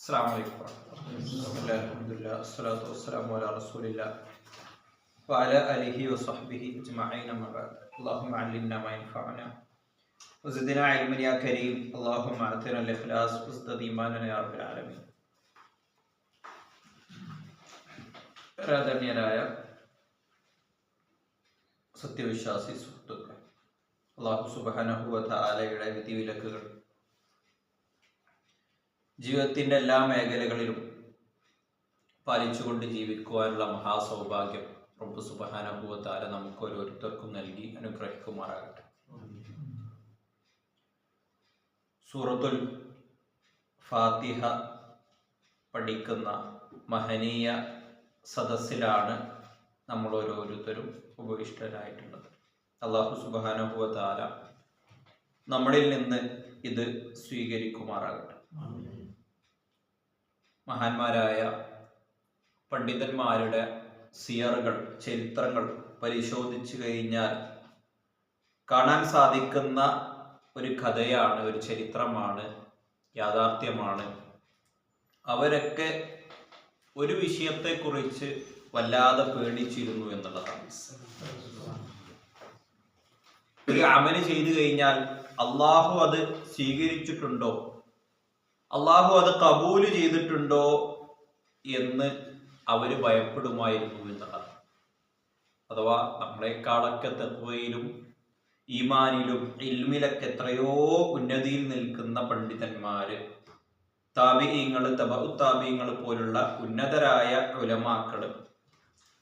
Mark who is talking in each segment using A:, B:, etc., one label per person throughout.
A: അസ്സലാമു അലൈക്കും വറഹ്മത്തുള്ളാഹി അൽഹംദുലില്ലാഹി വസ്സലാത്തു വസ്സലാമു അലാ റസൂലില്ലാഹി വഅലാ ആലിഹി വസഹ്ബിഹി അജ്മഈൻ അമ്മാ ബഅദ്. അല്ലാഹുമ്മ അല്ലിംനാ മാ യൻഫഉനാ വസിദ്നാ ഇൽമൻ യാ കരീം. അല്ലാഹുമ്മ അഅതിനാ അൽ ഇഖ്ലാസ് വസ്ദദ് ഈമാനനാ യാ റബ്ബൽ ആലമീൻ. ആദരണീയരായ സത്യവിശ്വാസി സുഹൃത്തുക്കളെ, അല്ലാഹു സുബ്ഹാനഹു വ തആലയുടെ വിധിവിലക്കുകൾ ജീവിതത്തിൻ്റെ എല്ലാ മേഖലകളിലും പാലിച്ചുകൊണ്ട് ജീവിക്കുവാനുള്ള മഹാസൗഭാഗ്യം റബ്ബ് സുബ്ഹാനഹു വ തആല നമുക്ക് ഓരോരുത്തർക്കും നൽകി അനുഗ്രഹിക്കുമാറാകട്ടെ. സൂറത്തുൽ ഫാത്തിഹ പഠിക്കുന്ന മഹനീയ സദസ്സിലാണ് നമ്മൾ ഓരോരുത്തരും ഉപവിഷ്ടരായിട്ടുള്ളത്. അല്ലാഹു സുബ്ഹാനഹു വ തആല നമ്മളിൽ നിന്ന് ഇത് സ്വീകരിക്കുമാറാകട്ടെ. മഹാന്മാരായ പണ്ഡിതന്മാരുടെ സിയറുകൾ, ചരിത്രങ്ങൾ പരിശോധിച്ചു കഴിഞ്ഞാൽ കാണാൻ സാധിക്കുന്ന ഒരു കഥയാണ്, ഒരു ചരിത്രമാണ്, യാഥാർത്ഥ്യമാണ്. അവരൊക്കെ ഒരു വിഷയത്തെക്കുറിച്ച് വല്ലാതെ പേടിച്ചിരുന്നു എന്നുള്ളതാണ്. ഒരു അമല് ചെയ്തു കഴിഞ്ഞാൽ അള്ളാഹു അത് സ്വീകരിച്ചിട്ടുണ്ടോ, അള്ളാഹു അത് കബൂല് ചെയ്തിട്ടുണ്ടോ എന്ന് അവര് ഭയപ്പെടുമായിരുന്നു എന്നുള്ളതാണ്. അഥവാ നമ്മളെക്കാളൊക്കെ തഖ്വയിലും ഈമാനിലും ഇൽമിലൊക്കെ എത്രയോ ഉന്നതിയിൽ നിൽക്കുന്ന പണ്ഡിതന്മാര്, താബിഈങ്ങള്, തബഉ താബിഈങ്ങള് പോലുള്ള ഉന്നതരായ ഉലമാക്കള്,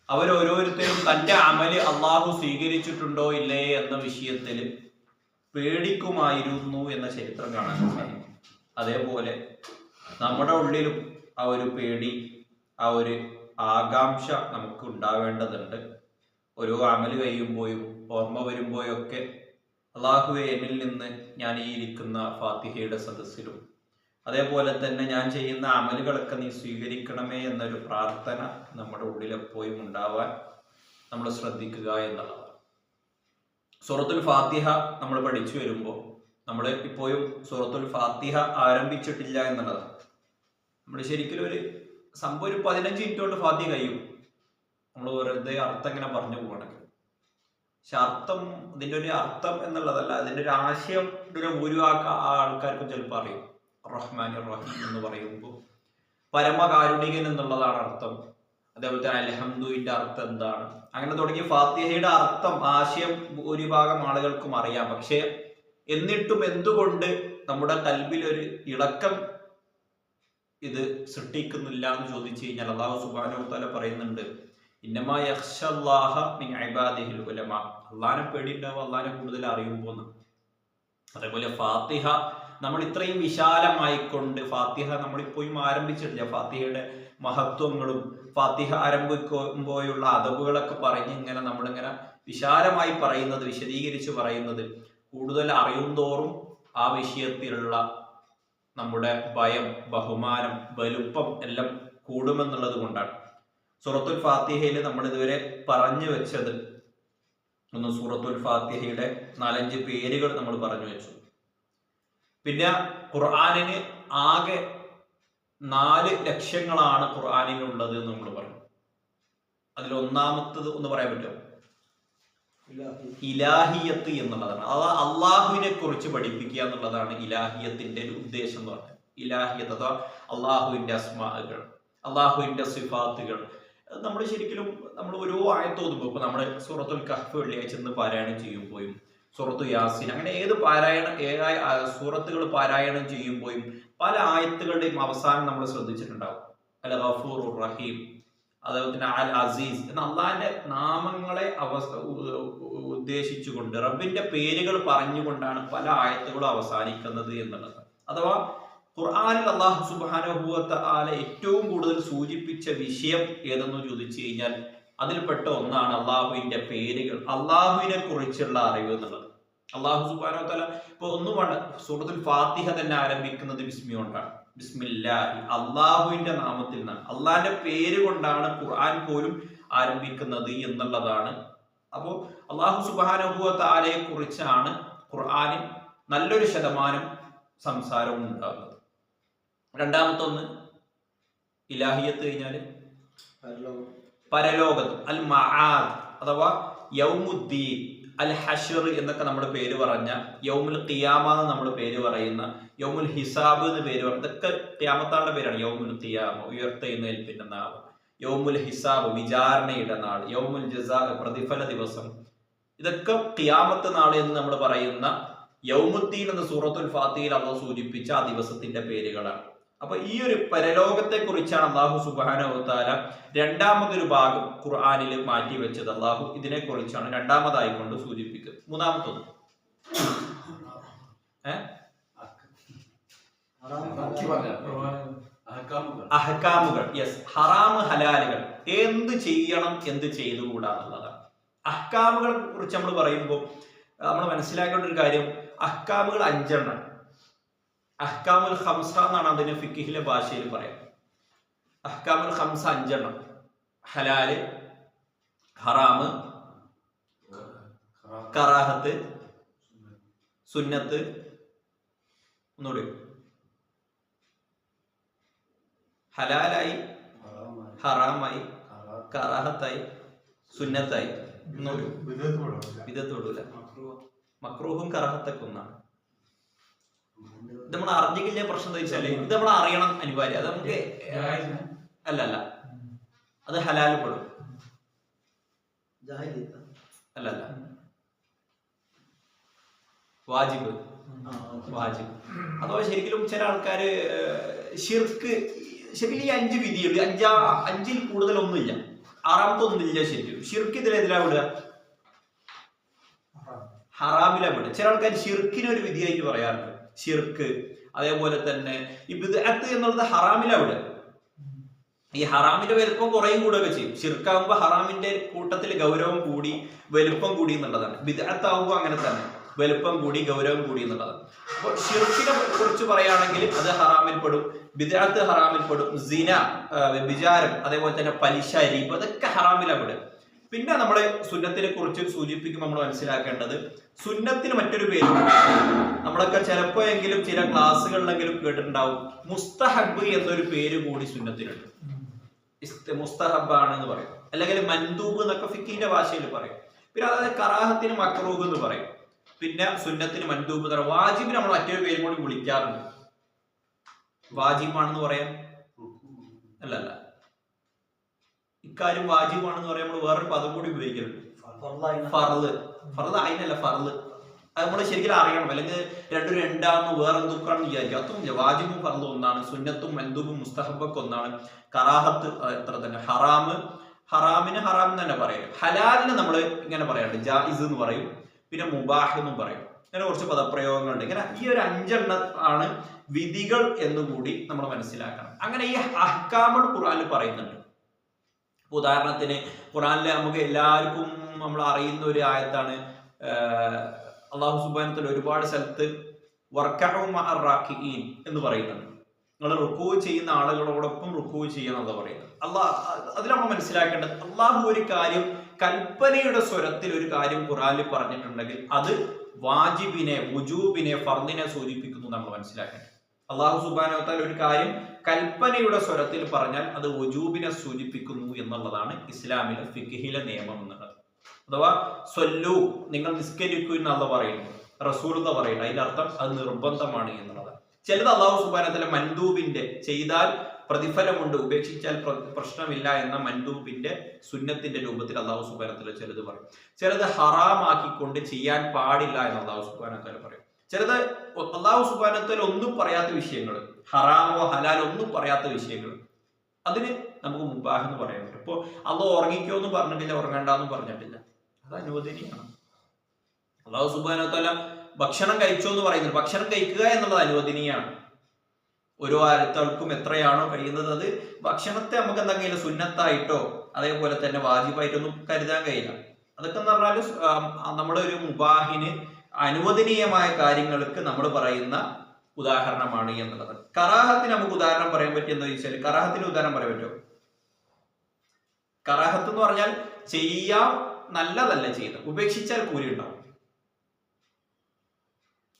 A: അവരോരോരുത്തരും തന്റെ അമല് അള്ളാഹു സ്വീകരിച്ചിട്ടുണ്ടോ ഇല്ലേ എന്ന വിഷയത്തിൽ പേടിക്കുമായിരുന്നു എന്ന ചരിത്രം കാണാൻ സാധിക്കും. അതേപോലെ നമ്മുടെ ഉള്ളിലും ആ ഒരു പേടി, ആ ഒരു ആകാംക്ഷ നമുക്ക് ഉണ്ടാവേണ്ടതുണ്ട്. ഓരോ അമല് കഴിയുമ്പോഴും ഓർമ്മ വരുമ്പോഴൊക്കെ അള്ളാഹുവെ, എന്നിൽ നിന്ന് ഞാൻ ഈ ഇരിക്കുന്ന ഫാത്തിഹയുടെ സദസ്സിലും അതേപോലെ തന്നെ ഞാൻ ചെയ്യുന്ന അമലുകളൊക്കെ നീ സ്വീകരിക്കണമേ എന്നൊരു പ്രാർത്ഥന നമ്മുടെ ഉള്ളിലെപ്പോഴും ഉണ്ടാവാൻ നമ്മൾ ശ്രദ്ധിക്കുക എന്നുള്ളതാണ്. സൂറത്തുൽ ഫാത്തിഹ നമ്മൾ പഠിച്ചു വരുമ്പോൾ നമ്മൾ ഇപ്പോഴും സൂറത്തുൽ ഫാത്തിഹ ആരംഭിച്ചിട്ടില്ല എന്നുള്ളതാണ്. നമ്മൾ ശരിക്കും ഒരു സംഭവം ഒരു 15 മിനിറ്റ് കൊണ്ട് ഫാത്തിഹ കഴിയും. നമ്മൾ വെറുതെ അർത്ഥം ഇങ്ങനെ പറഞ്ഞു പോകണമെങ്കിൽ, പക്ഷെ അർത്ഥം, ഇതിൻ്റെ ഒരു അർത്ഥം എന്നുള്ളതല്ല, അതിൻ്റെ ഒരു ആശയം ഒരു ഭൂരിഭാഗം ആൾക്കാർക്കും ചിലപ്പോൾ അറിയും. റഹ്മാൻ റഹീം എന്ന് പറയുമ്പോൾ പരമകാരുണികൻ എന്നുള്ളതാണ് അർത്ഥം. അതേപോലെ തന്നെ അൽഹംദുലിന്റെ അർത്ഥം എന്താണ്, അങ്ങനെ തുടങ്ങി ഫാത്തിഹയുടെ അർത്ഥം, ആശയം ഭൂരിഭാഗം ആളുകൾക്കും അറിയാം. പക്ഷെ എന്നിട്ടും എന്തുകൊണ്ട് നമ്മുടെ കൽബിൽ ഒരു ഇളക്കം ഇത് സൃഷ്ടിക്കുന്നില്ല എന്ന് ചോദിച്ചു കഴിഞ്ഞാൽ അല്ലാഹു സുബ്ഹാനഹു വ തആല പറയുന്നുണ്ട്, ഇന്നമാ യഖ്ശല്ലാഹ മിൻ ഇബാദിഹിൽ ഉലമാ. അല്ലാഹനെ പേടിയുണ്ടാവും അല്ലാഹനെ കൂടുതൽ അറിയുമ്പോൾ. അതേപോലെ ഫാത്തിഹ നമ്മൾ ഇത്രയും വിശാലമായിക്കൊണ്ട്, ഫാത്തിഹ നമ്മളിപ്പോഴും ആരംഭിച്ചിട്ടില്ല. ഫാത്തിഹയുടെ മഹത്വങ്ങളും ഫാത്തിഹ ആരംഭിക്കുമ്പോഴുള്ള അദബുകളൊക്കെ പറഞ്ഞ് ഇങ്ങനെ നമ്മളിങ്ങനെ വിശാലമായി പറയുന്നത്, വിശദീകരിച്ച് പറയുന്നത്, കൂടുതൽ അറിയുന്തോറും ആ വിഷയത്തിലുള്ള നമ്മുടെ ഭയം, ബഹുമാനം, വലുപ്പം എല്ലാം കൂടുമെന്നുള്ളത് കൊണ്ടാണ്. സൂറത്തുൽ ഫാത്തിഹയിൽ നമ്മൾ ഇതുവരെ പറഞ്ഞു വെച്ചത് ഒന്ന്, സൂറത്തുൽ ഫാത്തിഹയുടെ 4-5 പേരുകൾ നമ്മൾ പറഞ്ഞു വെച്ചു. പിന്നെ ഖുർആനിന് ആകെ 4 ലക്ഷ്യങ്ങളാണ് ഖുർആനിനുള്ളത് എന്ന് നമ്മൾ പറഞ്ഞു. അതിൽ ഒന്നാമത്തത് ഒന്ന് പറയാൻ പറ്റുമോ? ഇലാഹിയത്ത് എന്നുള്ളതാണ്. അത് അള്ളാഹുവിനെ കുറിച്ച് പഠിപ്പിക്കുക എന്നുള്ളതാണ് ഇലാഹിയത്തിന്റെ ഒരു ഉദ്ദേശം എന്ന് പറഞ്ഞത്. ഇലാഹിയത്ത് അഥവാ അള്ളാഹുവിന്റെ അസ്മാകൾ, അള്ളാഹുവിന്റെ സിഫാത്തുകൾ. നമ്മൾ ശരിക്കും നമ്മൾ ഓരോ ആയത്ത് ഓതുമ്പോൾ, ഇപ്പൊ നമ്മുടെ സൂറത്തുൽ കഹ്ഫ് വെള്ളിയാഴ്ച പാരായണം ചെയ്യുമ്പോഴും സൂറത്തു യാസീൻ, അങ്ങനെ സൂറത്തുകൾ പാരായണം ചെയ്യുമ്പോഴും പല ആയത്തുകളുടെയും അവസാനം നമ്മൾ ശ്രദ്ധിച്ചിട്ടുണ്ടാവും. അൽ ഗഫൂർ റഹീം, അതേപോലെ തന്നെ അൽ അസീസ് എന്ന അള്ളാഹിന്റെ നാമങ്ങളെ ഉദ്ദേശിച്ചുകൊണ്ട്, റബ്ബിന്റെ പേരുകൾ പറഞ്ഞുകൊണ്ടാണ് പല ആയത്തുകളും അവസാനിക്കുന്നത് എന്നുള്ളത്. അഥവാ ഖുർആനിൽ അല്ലാഹു സുബ്ഹാനഹു വ തആല ഏറ്റവും കൂടുതൽ സൂചിപ്പിച്ച വിഷയം ഏതെന്ന് ചോദിച്ചു കഴിഞ്ഞാൽ അതിൽപ്പെട്ട ഒന്നാണ് അള്ളാഹുവിന്റെ പേരുകൾ, അള്ളാഹുവിനെ കുറിച്ചുള്ള അറിവ് എന്നുള്ളത്. അല്ലാഹു സുബ്ഹാനഹു വ തആല ഇപ്പൊ ഒന്നുമാണ്, സൂറത്തുൽ ഫാത്തിഹ തന്നെ ആരംഭിക്കുന്നത് ബിസ്മി കൊണ്ടാണ്. ബിസ്മില്ലാഹി, അള്ളാഹുവിന്റെ നാമത്തിൽ നിന്നാണ്, അള്ളാഹിന്റെ പേര് കൊണ്ടാണ് ഖുർആൻ പോലും ആരംഭിക്കുന്നത് എന്നുള്ളതാണ്. അപ്പോൾ അല്ലാഹു സുബ്ഹാനഹു വ തആലയെ കുറിച്ചാണ് ഖുർആനിൽ നല്ലൊരു ശതമാനം സംസാരവും ഉണ്ടാകുന്നത്. രണ്ടാമത്തെ ഒന്ന് ഇലാഹിയത്ത് കഴിഞ്ഞാൽ പരലോകത്ത്, അൽ മആദ് അഥവാ യൗമുദ്ദീൻ, അൽ ഹഷർ എന്നൊക്കെ നമ്മൾ പേര് പറഞ്ഞ, യൗമുൽ ഖിയാമ എന്ന് നമ്മൾ പേര് പറയുന്ന, യൗമുൽ ഹിസാബ് എന്ന് പേര് പറഞ്ഞ, ഇതൊക്കെ ഖിയാമത്താളുടെ പേരാണ്. യൗമുൽ ഖിയാമ ഉയർത്തെഴുന്നേൽപ്പിന്റെ നാൾ, യൗമുൽ ഹിസാബ് വിചാരണയുടെ നാൾ, യൗമുൽ ജസാ പ്രതിഫല ദിവസം, ഇതൊക്കെ ഖിയാമത്ത് നാൾ എന്ന് നമ്മൾ പറയുന്ന യൗമുദ്ദീൻ എന്ന സൂറത്തുൽ ഫാത്തിഹയിൽ അള്ളാഹു സൂചിപ്പിച്ച ആ ദിവസത്തിന്റെ പേരുകളാണ്. അപ്പൊ ഈ ഒരു പരലോകത്തെ കുറിച്ചാണ് അള്ളാഹു സുബ്ഹാനഹു വ തആല രണ്ടാമതൊരു ഭാഗം ഖുർആനിൽ മാറ്റി വെച്ചത്. അള്ളാഹു ഇതിനെ കുറിച്ചാണ് രണ്ടാമതായി കൊണ്ട് സൂചിപ്പിക്കുന്നത്. മൂന്നാമത്തൊന്ന് അഹ്കാമുകൾ. യെസ്, ഹറാമ് ഹലാലുകൾ, എന്ത് ചെയ്യണം എന്ത് ചെയ്തുകൂടാ എന്നുള്ളതാണ്. അഹ്കാമുകളെ കുറിച്ച് നമ്മൾ പറയുമ്പോൾ നമ്മൾ മനസ്സിലാക്കേണ്ട ഒരു കാര്യം, അഹ്കാമുകൾ 5 അഹ്കാമുൽ ഖംസ എന്നാണ് അതിന് ഫിഖിഹിലെ ഭാഷയിൽ പറയാം. അഹ്കാമുൽ ഖംസ 5: ഹലാല്, ഹറാമ്, കറാഹത്ത്, സുന്നത്ത്, ഒന്നുകൂടി ഹലാലായി, ഹറാമായി, കറാഹത്തായി, സുന്നത്തായി, വിദത്തോടൂല, മക്രൂഹും കറാഹത്തൊക്കെ ഒന്നാണ്. ഇത് നമ്മൾ അറിഞ്ഞില്ല. പ്രശ്നം എന്താ വെച്ചാല് ഇത് നമ്മൾ അറിയണം, അനിവാര്യം. അത് നമുക്ക് അല്ല അത് ഹലാല് പെടും, അല്ല വാജിബ്. അഥവാ ശരിക്കും ചില ആൾക്കാര് ഷിർക്ക്, ശരിക്കും ഈ 5 വിധിയുണ്ട്, 5ൽ കൂടുതലൊന്നുമില്ല, 6ാമത്തെ ഒന്നുമില്ല. ശരിക്കും ഷിർക്ക് ഇതിലെതിരാ വിടുക, ഹറാമിലാ വിടുക. ചില ആൾക്കാർ ഷിർക്കിനൊരു വിധിയായിട്ട് പറയാറുണ്ട്, ഷിർക്ക്. അതേപോലെ തന്നെ ഈ ബിദ്അത്ത് എന്നുള്ളത് ഹറാമിലാ വിടുക. ഈ ഹറാമിന്റെ വലുപ്പം കുറയും കൂടുകയൊക്കെ ചെയ്യും. ഷിർക്കാവുമ്പോ ഹറാമിന്റെ കൂട്ടത്തിൽ ഗൗരവം കൂടി വലുപ്പം കൂടി എന്നുള്ളതാണ്. ബിദ്അത്താവുമ്പോ അങ്ങനെ തന്നെ, വലുപ്പം കൂടി ഗൗരവം കൂടി എന്നുള്ളതാണ്. അപ്പോൾ ഷിർക്കിനെ കുറിച്ച് പറയുകയാണെങ്കിൽ അത് ഹറാമിൽപ്പെടും, ബിദ്അത്ത് ഹറാമിൽപ്പെടും, സിന വ്യഭിചാരം, അതേപോലെ തന്നെ പലിശ, റിബ, അതൊക്കെ ഹറാമിലപ്പെടും. പിന്നെ നമ്മള് സുന്നത്തിനെ കുറിച്ച് സൂചിപ്പിക്കുമ്പോൾ നമ്മൾ മനസ്സിലാക്കേണ്ടത്, സുന്നത്തിന് മറ്റൊരു പേര് നമ്മളൊക്കെ ചിലപ്പോഴെങ്കിലും ചില ക്ലാസ്സുകളിലെങ്കിലും കേട്ടിട്ടുണ്ടാവും, മുസ്തഹബ് എന്നൊരു പേര് കൂടി സുന്നത്തിനുണ്ട്. മുസ്തഹബ് ആണെന്ന് പറയും, അല്ലെങ്കിൽ മൻദൂബ് എന്നൊക്കെ ഫിഖിന്റെ ഭാഷയിൽ പറയും. പിന്നെ അതായത് കറാഹത്തിന് മക്റൂഹ് എന്ന് പറയും, പിന്നെ സുന്നത്തിന് മൻദൂബ് എന്ന് പറയും. വാജിബിന് നമ്മൾ മറ്റൊരു പേര് കൂടി വിളിക്കാറുണ്ട്, വാജിബാണെന്ന് പറയാം. അല്ല ഇക്കാര്യം വാജിബാണെന്ന് പറയാൻ നമ്മൾ വേറൊരു പദം കൂടി ഉപയോഗിക്കലുണ്ട്, ഫർള്. ഫർള് അതിനല്ല, ഫർള്. അത് നമ്മൾ ശരിക്കും അറിയണം, അല്ലെങ്കിൽ രണ്ടും രണ്ടാന്ന് വേറെ എന്തൊക്കെയാണെന്ന് വിചാരിക്കും. അതൊന്നുമില്ല. വാജിബും ഫർളും ഒന്നാണ്, സുന്നത്തും മൻദൂബും മുസ്തഹബൊക്കെ ഒന്നാണ്. കറാഹത്ത് എത്ര തന്നെ. ഹറാമിന് ഹറാം തന്നെ പറയും. ഹലാലിന് നമ്മൾ ഇങ്ങനെ പറയാറുണ്ട്, ജായിസ് എന്ന് പറയും, പിന്നെ മുബാഹ് എന്നും പറയും. ഇങ്ങനെ കുറച്ച് പദപ്രയോഗങ്ങളുണ്ട്. ഇങ്ങനെ ഈ ഒരു 5 ആണ് വിധികൾ എന്നുകൂടി നമ്മൾ മനസ്സിലാക്കണം. അങ്ങനെ ഈ അഹ്കാമുൽ ഖുർആനിൽ പറയുന്നുണ്ട്. ഉദാഹരണത്തിന് ഖുർആനിലെ നമുക്ക് എല്ലാവർക്കും നമ്മൾ അറിയുന്ന ഒരു ആയത്താണ്, അല്ലാഹു സുബ്ഹാനഹു വ തആല ഒരുപാട് സ്ഥലത്ത് വർക്കഉ മഅർ റാക്കിഈൻ എന്ന് പറയുന്നുണ്ട്. നിങ്ങൾ റുക്കൂ ചെയ്യുന്ന ആളുകളോടൊപ്പം റുക്കൂ ചെയ്യാന്നല്ല പറയുന്നത്. അതിൽ നമ്മൾ മനസ്സിലാക്കേണ്ടത്, അള്ളാഹു ഒരു കാര്യം കൽപ്പനയുടെ സ്വരത്തിൽ ഒരു കാര്യം ഖുർആനിൽ പറഞ്ഞിട്ടുണ്ടെങ്കിൽ അത് വാജിബിനെ, വുജൂബിനെ, ഫർദിനെ സൂചിപ്പിക്കുന്നു നമ്മൾ മനസ്സിലാക്കേണ്ടത്. അല്ലാഹു സുബ്ഹാനഹു വ തആല ഒരു കാര്യം കൽപ്പനയുടെ സ്വരത്തിൽ പറഞ്ഞാൽ അത് വുജൂബിനെ സൂചിപ്പിക്കുന്നു എന്നുള്ളതാണ് ഇസ്ലാമിലെ ഫിഖ്ഹിലെ നിയമം എന്നുള്ളത്. അഥവാ സ്വല്ലു, നിങ്ങൾ നിസ്കരിക്കൂ എന്നല്ല പറയുന്നു, റസൂലുള്ളാഹി പറയുന്നു. അതിന്റെ അർത്ഥം അത് നിർബന്ധമാണ് എന്നുള്ളതാണ്. ചിലത് അല്ലാഹു സുബ്ഹാനഹു വ തആല മൻദൂബിന്റെ, ചെയ്താൽ പ്രതിഫലമുണ്ട്, ഉപേക്ഷിച്ചാൽ പ്രശ്നമില്ല എന്ന മൻദൂബിന്റെ, സുന്നത്തിന്റെ രൂപത്തിൽ അല്ലാഹു സുബ്ഹാനഹു വ തആല ചിലത് പറയും. ചിലത് ഹറാമാക്കിക്കൊണ്ട് ചെയ്യാൻ പാടില്ല എന്ന് അല്ലാഹു സുബ്ഹാനഹു വ തആല പറയും. ചിലത് അല്ലാഹു സുബ്ഹാനഹു വ തആല ഒന്നും പറയാത്ത വിഷയങ്ങൾ, ഹറാമോ ഹലാലോ ഒന്നും പറയാത്ത വിഷയങ്ങൾ, അതിന് നമുക്ക് മുബാഹ് എന്ന് പറയാൻ പറ്റും. ഇപ്പൊ അല്ലാഹു ഉറങ്ങിക്കോ എന്ന് പറഞ്ഞിട്ടില്ല, ഉറങ്ങണ്ടെന്ന് പറഞ്ഞിട്ടില്ല, അത് അനുവദനീയമാണ്. അല്ലാഹു സുബ്ഹാനഹു വ തആല ഭക്ഷണം കഴിച്ചോ എന്ന് പറയുന്നത്, ഭക്ഷണം കഴിക്കുക എന്നുള്ളത് അനുവദനീയമാണ്. ഓരോ ആൾക്കും എത്രയാണോ കഴിയുന്നത് അത് ഭക്ഷണത്തെ നമുക്ക് എന്താ കഴിയില്ല, സുന്നത്തായിട്ടോ അതേപോലെ തന്നെ വാജിബായിട്ടൊന്നും കരുതാൻ കഴിയില്ല. അതൊക്കെ എന്ന് പറഞ്ഞാൽ നമ്മുടെ ഒരു മുബാഹിന്, അനുവദനീയമായ കാര്യങ്ങൾക്ക് നമ്മൾ പറയുന്ന ഉദാഹരണമാണ് എന്നുള്ളത്. കറാഹത്തിന് നമുക്ക് ഉദാഹരണം പറയാൻ പറ്റിയെന്ന് ചോദിച്ചാൽ, കറാഹത്തിന് ഉദാഹരണം പറയാൻ പറ്റുമോ? കറാഹത്ത് എന്ന് പറഞ്ഞാൽ ചെയ്യാം, നല്ലതല്ല ചെയ്യുന്നത്, ഉപേക്ഷിച്ചാൽ കൂലി ഉണ്ടാവും.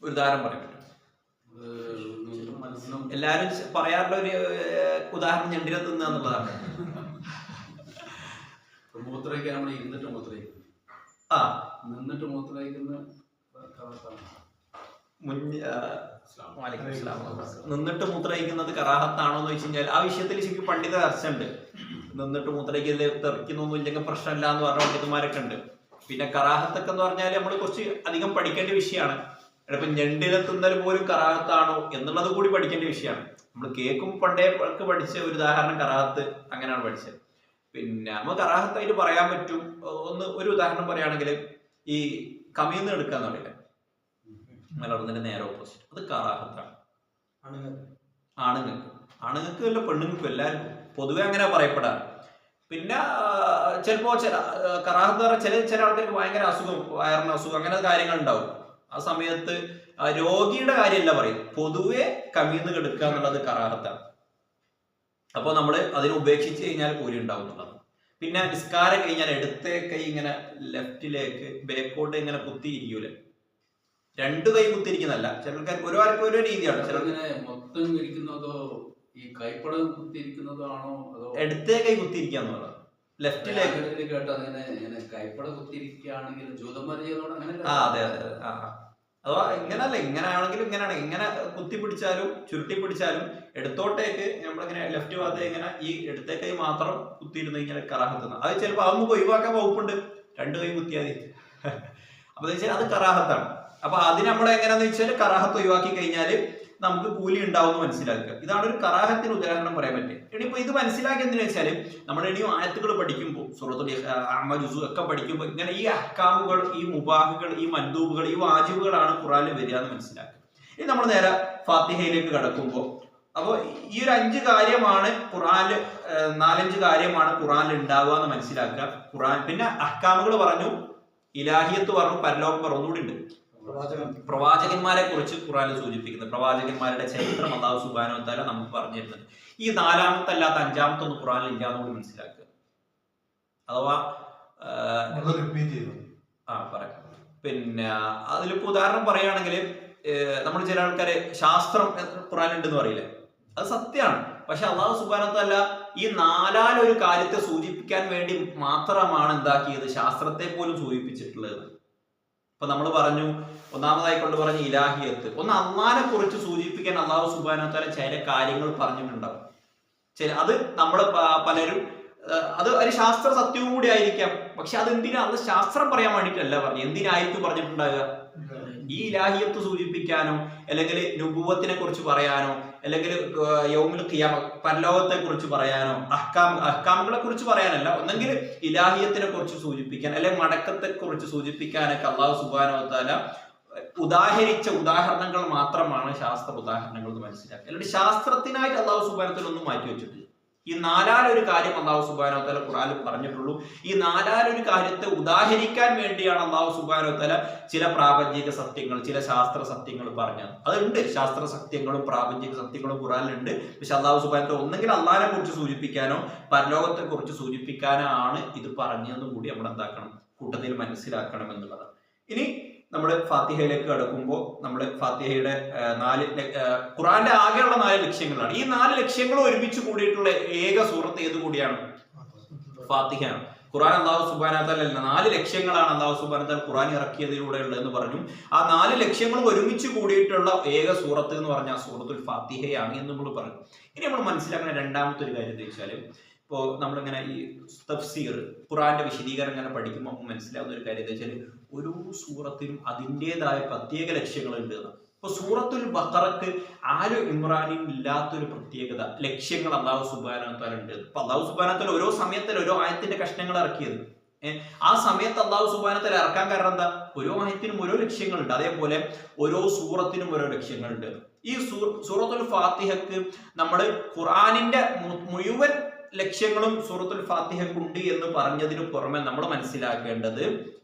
A: ഒരു ഉദാഹരണം പറയാൻ പറ്റും? എല്ലാരും പറയാറുള്ള ഒരു ഉദാഹരണം ഞണ്ടിനെ തിന്നുക എന്നുള്ളതാണ്.
B: മൂത്രയ്ക്ക് നമ്മൾ ഇരുന്നിട്ട് മൂത്രയ്ക്കും, നിന്നിട്ട് മൂത്രയ്ക്കുന്ന
A: നിന്നിട്ട് മൂത്രയിക്കുന്നത് കറാഹത്താണോ എന്ന് വെച്ച് കഴിഞ്ഞാൽ ആ വിഷയത്തിൽ ശരിക്കും പണ്ഡിത ചർച്ച ഉണ്ട്. നിന്നിട്ട് മൂത്രയിക്കല് തെറിക്കുന്നൊന്നും ഇല്ലെങ്കിൽ പ്രശ്നമില്ല എന്ന് പറഞ്ഞ പണ്ഡിതന്മാരൊക്കെ ഉണ്ട്. പിന്നെ കറാഹത്തൊക്കെ എന്ന് പറഞ്ഞാൽ നമ്മൾ കുറച്ച് അധികം പഠിക്കേണ്ട വിഷയമാണ്. ഇപ്പൊ ഞണ്ടിനെ തിന്നൽ പോലും കറാഹത്താണോ എന്നുള്ളത് കൂടി പഠിക്കേണ്ട വിഷയമാണ്. നമ്മൾ കേൾക്കും പണ്ടേ പഠിച്ച ഒരു ഉദാഹരണം കറാഹത്ത് അങ്ങനെയാണ് പഠിച്ചത്. പിന്നെ നമുക്ക് കറാഹത്തായിട്ട് പറയാൻ പറ്റും. ഒരു ഉദാഹരണം പറയുകയാണെങ്കിൽ ഈ കമീന്ന് എടുക്കാന്ന് പറയില്ല, മലർന്നതിന്റെ നേരെ ഓപ്പോസിറ്റ്, അത് കറാഹത്താണ്. ആണുങ്ങൾക്ക് അല്ല പെണ്ണുങ്ങൾക്കും എല്ലാവർക്കും പൊതുവെ അങ്ങനെ പറയപ്പെടാറ്. പിന്നെ ചിലപ്പോ കറാഹത്ത് പറഞ്ഞാൽ ചില ആൾക്കാർക്ക് ഭയങ്കര അസുഖം, വയറിന് അസുഖം, അങ്ങനെ കാര്യങ്ങൾ ഉണ്ടാവും. ആ സമയത്ത് രോഗിയുടെ കാര്യമല്ല പറയും, പൊതുവെ കമീന്ന് കെടുക്കുക എന്നുള്ളത് കറാഹത്താണ്. അപ്പൊ നമ്മള് അതിനെ ഉപേക്ഷിച്ച് കഴിഞ്ഞാൽ കൂലി ഉണ്ടാവും എന്നുള്ളത്. പിന്നെ നിസ്കാരം കഴിഞ്ഞാൽ ഇടത്തെ കൈ ഇങ്ങനെ ലെഫ്റ്റിലേക്ക് ബേക്കോട്ട് ഇങ്ങനെ കുത്തിയിരിക്കൂലെ, രണ്ടു കൈ കുത്തിരിക്കുന്നല്ല, ചിലർക്ക് ഓരോ രീതിയാണ്. ചിലർക്ക്
B: മൊത്തം ഇരിക്കുന്നതോ ഈ കൈപ്പട കുത്തിയിരിക്കുന്നതോ ആണോ അതോ
A: ഇടത്തെ കൈ കുത്തിയിരിക്കുക എന്നുള്ളത് ലെഫ്റ്റിലേക്ക്
B: കേട്ടോ. അങ്ങനെ കൈപ്പട കുത്തിയിരിക്കുകയാണെങ്കിൽ ജൂതന്മാർ ചെയ്തോടെ അങ്ങനെ.
A: അതെ അതെ അതെ. അഥവാ ഇങ്ങനല്ല, ഇങ്ങനെയാണെങ്കിലും ഇങ്ങനെയാണ്, ഇങ്ങനെ കുത്തി പിടിച്ചാലും ചുരുട്ടി പിടിച്ചാലും എടുത്തോട്ടേക്ക് നമ്മളിങ്ങനെ ലെഫ്റ്റ് ഭാഗത്തേക്ക് ഇങ്ങനെ ഈ ഇടത്തെ കൈ മാത്രം കുത്തിയിരുന്ന് ഇങ്ങനെ കറാഹത്തുന്ന അത് ചിലപ്പോൾ അതൊന്നും ഒഴിവാക്കാൻ വകുപ്പുണ്ട്, രണ്ടു കൈ കുത്തിയാൽ. അപ്പൊ അത് കറാഹത്താണ്. അപ്പൊ അതിന് നമ്മൾ എങ്ങനെയാന്ന് വെച്ചാൽ കറാഹത്ത് ഒഴിവാക്കി കഴിഞ്ഞാൽ നമുക്ക് കൂലി ഉണ്ടാവും മനസ്സിലാക്കുക. ഇതാണ് ഒരു കറാഹത്തിന് ഉദാഹരണം പറയാൻ പറ്റുക. ഇനിയിപ്പോ ഇത് മനസ്സിലാക്കി എന്തിനാ വെച്ചാല് നമ്മുടെ ഇനിയും ആയത്തുകൾ പഠിക്കുമ്പോൾ സൂറത്തുൽ അഅ്മാ ജുസു ഒക്കെ പഠിക്കുമ്പോൾ ഇങ്ങനെ ഈ അഹ്കാമുകൾ, ഈ മുബാഹുകൾ, ഈ മൻദൂബുകൾ, ഈ വാജിബുകളാണ് ഖുർആനിൽ വരിക എന്ന് മനസ്സിലാക്കുക. ഇനി നമ്മൾ നേരെ ഫാത്തിഹയിലേക്ക് കടക്കുമ്പോൾ അപ്പോൾ ഈ ഒരു 5 കാര്യമാണ് ഖുർആനിൽ, 4-5 കാര്യമാണ് ഖുർആനിൽ ഉണ്ടാവുക എന്ന് മനസ്സിലാക്കുക. ഖുർആൻ പിന്നെ അഹ്കാമുകൾ പറഞ്ഞു, ഇലാഹിയത്ത് പറഞ്ഞു, പരലോകം പറഞ്ഞുകൂടി ഉണ്ട്. പ്രവാചകന്മാരെ കുറിച്ച് ഖുർആനിൽ സൂചിപ്പിക്കുന്നത്, പ്രവാചകന്മാരുടെ ചരിത്രം അല്ലാഹു സുബ്ഹാനഹു വ തആല നമുക്ക് പറഞ്ഞു തരുന്നത്. ഈ 4-ാമത്തെ അല്ലാത്ത 5-ാമത്തെ ഒന്നും ഖുർആനിൽ ഇല്ലാന്ന് കൂടി മനസ്സിലാക്കുക. അഥവാ പറയാം. പിന്നെ അതിലിപ്പോ ഉദാഹരണം പറയുകയാണെങ്കിൽ നമ്മൾ ചില ആൾക്കാരെ ശാസ്ത്രം ഖുർആനിലുണ്ടെന്ന് പറയില്ലേ, അത് സത്യമാണ്. പക്ഷെ അല്ലാഹു സുബ്ഹാനഹു വ തആല ഈ 4-ാലൊരു കാര്യത്തെ സൂചിപ്പിക്കാൻ വേണ്ടി മാത്രമാണ് എന്താക്കിയത്, ശാസ്ത്രത്തെ പോലും സൂചിപ്പിച്ചിട്ടുള്ളത്. ഇപ്പൊ നമ്മൾ പറഞ്ഞു, ഒന്നാമതായി കൊണ്ട് പറഞ്ഞു ഇലാഹിയത്ത്. ഒന്ന് അള്ളാഹിനെ കുറിച്ച് സൂചിപ്പിക്കാൻ അല്ലാഹു സുബ്ഹാനഹു വ തആല ചില കാര്യങ്ങൾ പറഞ്ഞിട്ടുണ്ടാവും. അത് നമ്മൾ പലരും അത് ഒരു ശാസ്ത്ര സത്യവും കൂടി ആയിരിക്കാം. പക്ഷെ അത് എന്തിനാ, അത് ശാസ്ത്രം പറയാൻ വേണ്ടിയിട്ടല്ല പറഞ്ഞു. എന്തിനായിരിക്കും പറഞ്ഞിട്ടുണ്ടാകുക? ഈ ഇലാഹിയത്ത് സൂചിപ്പിക്കാനോ, അല്ലെങ്കിൽ നുബുവത്തിനെ കുറിച്ച് പറയാനോ, അല്ലെങ്കിൽ യൗമുൽ ഖിയാമ പരലോകത്തെ കുറിച്ച് പറയാനോ, അഹ്കാമുകളെ കുറിച്ച് പറയാനല്ല. ഒന്നെങ്കിൽ ഇലാഹിയത്തിനെ കുറിച്ച് സൂചിപ്പിക്കാൻ, അല്ലെങ്കിൽ മടക്കത്തെ കുറിച്ച് സൂചിപ്പിക്കാനൊക്കെ അല്ലാഹു സുബ്ഹാനഹു വ തആല ഉദാഹരിച്ച ഉദാഹരണങ്ങൾ മാത്രമാണ് ശാസ്ത്ര ഉദാഹരണങ്ങൾ എന്ന് മനസ്സിലാക്കുക. അല്ലാണ്ട് ശാസ്ത്രത്തിനായിട്ട് അല്ലാഹു സുബ്ഹാനഹു വ തആല ഒന്നും മാറ്റി വെച്ചിട്ടില്ല. ഈ 4-ാലൊരു കാര്യം അല്ലാഹു സുബ്ഹാനഹു വ തആല ഖുർആനിൽ പറഞ്ഞിട്ടുള്ളൂ. ഈ 4-ാലൊരു കാര്യത്തെ ഉദാഹരിക്കാൻ വേണ്ടിയാണ് അല്ലാഹു സുബ്ഹാനഹു വ തആല ചില പ്രാപഞ്ചിക സത്യങ്ങൾ, ചില ശാസ്ത്ര സത്യങ്ങൾ പറഞ്ഞത്. അതുണ്ട്, ശാസ്ത്ര സത്യങ്ങളും പ്രാപഞ്ചിക സത്യങ്ങളും ഖുർആനിലുണ്ട്. പക്ഷെ അല്ലാഹു സുബ്ഹാനഹു വ തആല ഒന്നെങ്കിൽ അള്ളാഹിനെ കുറിച്ച് സൂചിപ്പിക്കാനോ പരലോകത്തെ കുറിച്ച് സൂചിപ്പിക്കാനോ ആണ് ഇത് പറഞ്ഞതെന്നും കൂടി നമ്മൾ എന്താക്കണം, കൂട്ടത്തിൽ മനസ്സിലാക്കണം എന്നുള്ളതാണ്. ഇനി നമ്മൾ ഫാത്തിഹയിലേക്ക് കടക്കുമ്പോൾ നമ്മൾ ഫാത്തിഹയുടെ 4 ഖുർആന്റെ ആകെയുള്ള 4 ലക്ഷ്യങ്ങളാണ്. ഈ 4 ലക്ഷ്യങ്ങളും ഒരുമിച്ച് കൂടിയിട്ടുള്ള ഏക സൂറത്ത് ഏത് കൂടിയാണ്? ഫാത്തിഹയാണ്. ഖുർആൻ അല്ലാഹു സുബ്ഹാനഹു വ തആല 4 ലക്ഷ്യങ്ങളാണ് അല്ലാഹു സുബ്ഹാനഹു വ തആല ഖുർആൻ ഇറക്കിയതിലൂടെ ഉള്ളതെന്ന് പറഞ്ഞു. ആ 4 ലക്ഷ്യങ്ങളും ഒരുമിച്ച് കൂടിയിട്ടുള്ള ഏക സൂറത്ത് എന്ന് പറഞ്ഞാൽ സൂറത്തുൽ ഫാത്തിഹയാണ് എന്ന് നമ്മൾ പറഞ്ഞു. ഇനി നമ്മൾ മനസ്സിലാക്കുന്ന രണ്ടാമത്തെ ഒരു കാര്യം എന്ന് വെച്ചാൽ, ഇപ്പോൾ നമ്മളിങ്ങനെ ഈ തഫ്സീർ ഖുർആന്റെ വിശദീകരണം ഇങ്ങനെ പഠിക്കുമ്പോൾ നമുക്ക് മനസ്സിലാവുന്ന ഒരു കാര്യം എന്താ വെച്ചാൽ, ഓരോ സൂറത്തിനും അതിൻ്റെതായ പ്രത്യേക ലക്ഷ്യങ്ങളുണ്ട് എന്ന്. ഇപ്പൊ സൂറത്തുൽ ബഖറക്ക് ആലു ഇമ്രാനിൽ ഇല്ലാത്തൊരു പ്രത്യേകത, ലക്ഷ്യങ്ങൾ അല്ലാഹു സുബ്ഹാനഹു വ തആല ഉണ്ട്. ഇപ്പൊ അല്ലാഹു സുബ്ഹാനഹു വ തആല ഓരോ സമയത്തിൽ ഓരോ ആയത്തിന്റെ കഷ്ണങ്ങൾ ഇറക്കിയത്. ആ സമയത്ത് അല്ലാഹു സുബ്ഹാനഹു വ തആല ഇറക്കാൻ കാരണം എന്താ? ഓരോ ആയത്തിനും ഓരോ ലക്ഷ്യങ്ങളുണ്ട്. അതേപോലെ ഓരോ സൂറത്തിനും ഓരോ ലക്ഷ്യങ്ങളുണ്ട്. ഈ സൂറത്തുൽ ഫാത്തിഹക്ക് നമ്മൾ ഖുർആനിന്റെ മുഴുവൻ ലക്ഷ്യങ്ങളും സൂറത്തുൽ ഫാത്തിഹക്കുണ്ട് എന്ന് പറഞ്ഞതിന് പുറമെ നമ്മൾ മനസ്സിലാക്കേണ്ടത്,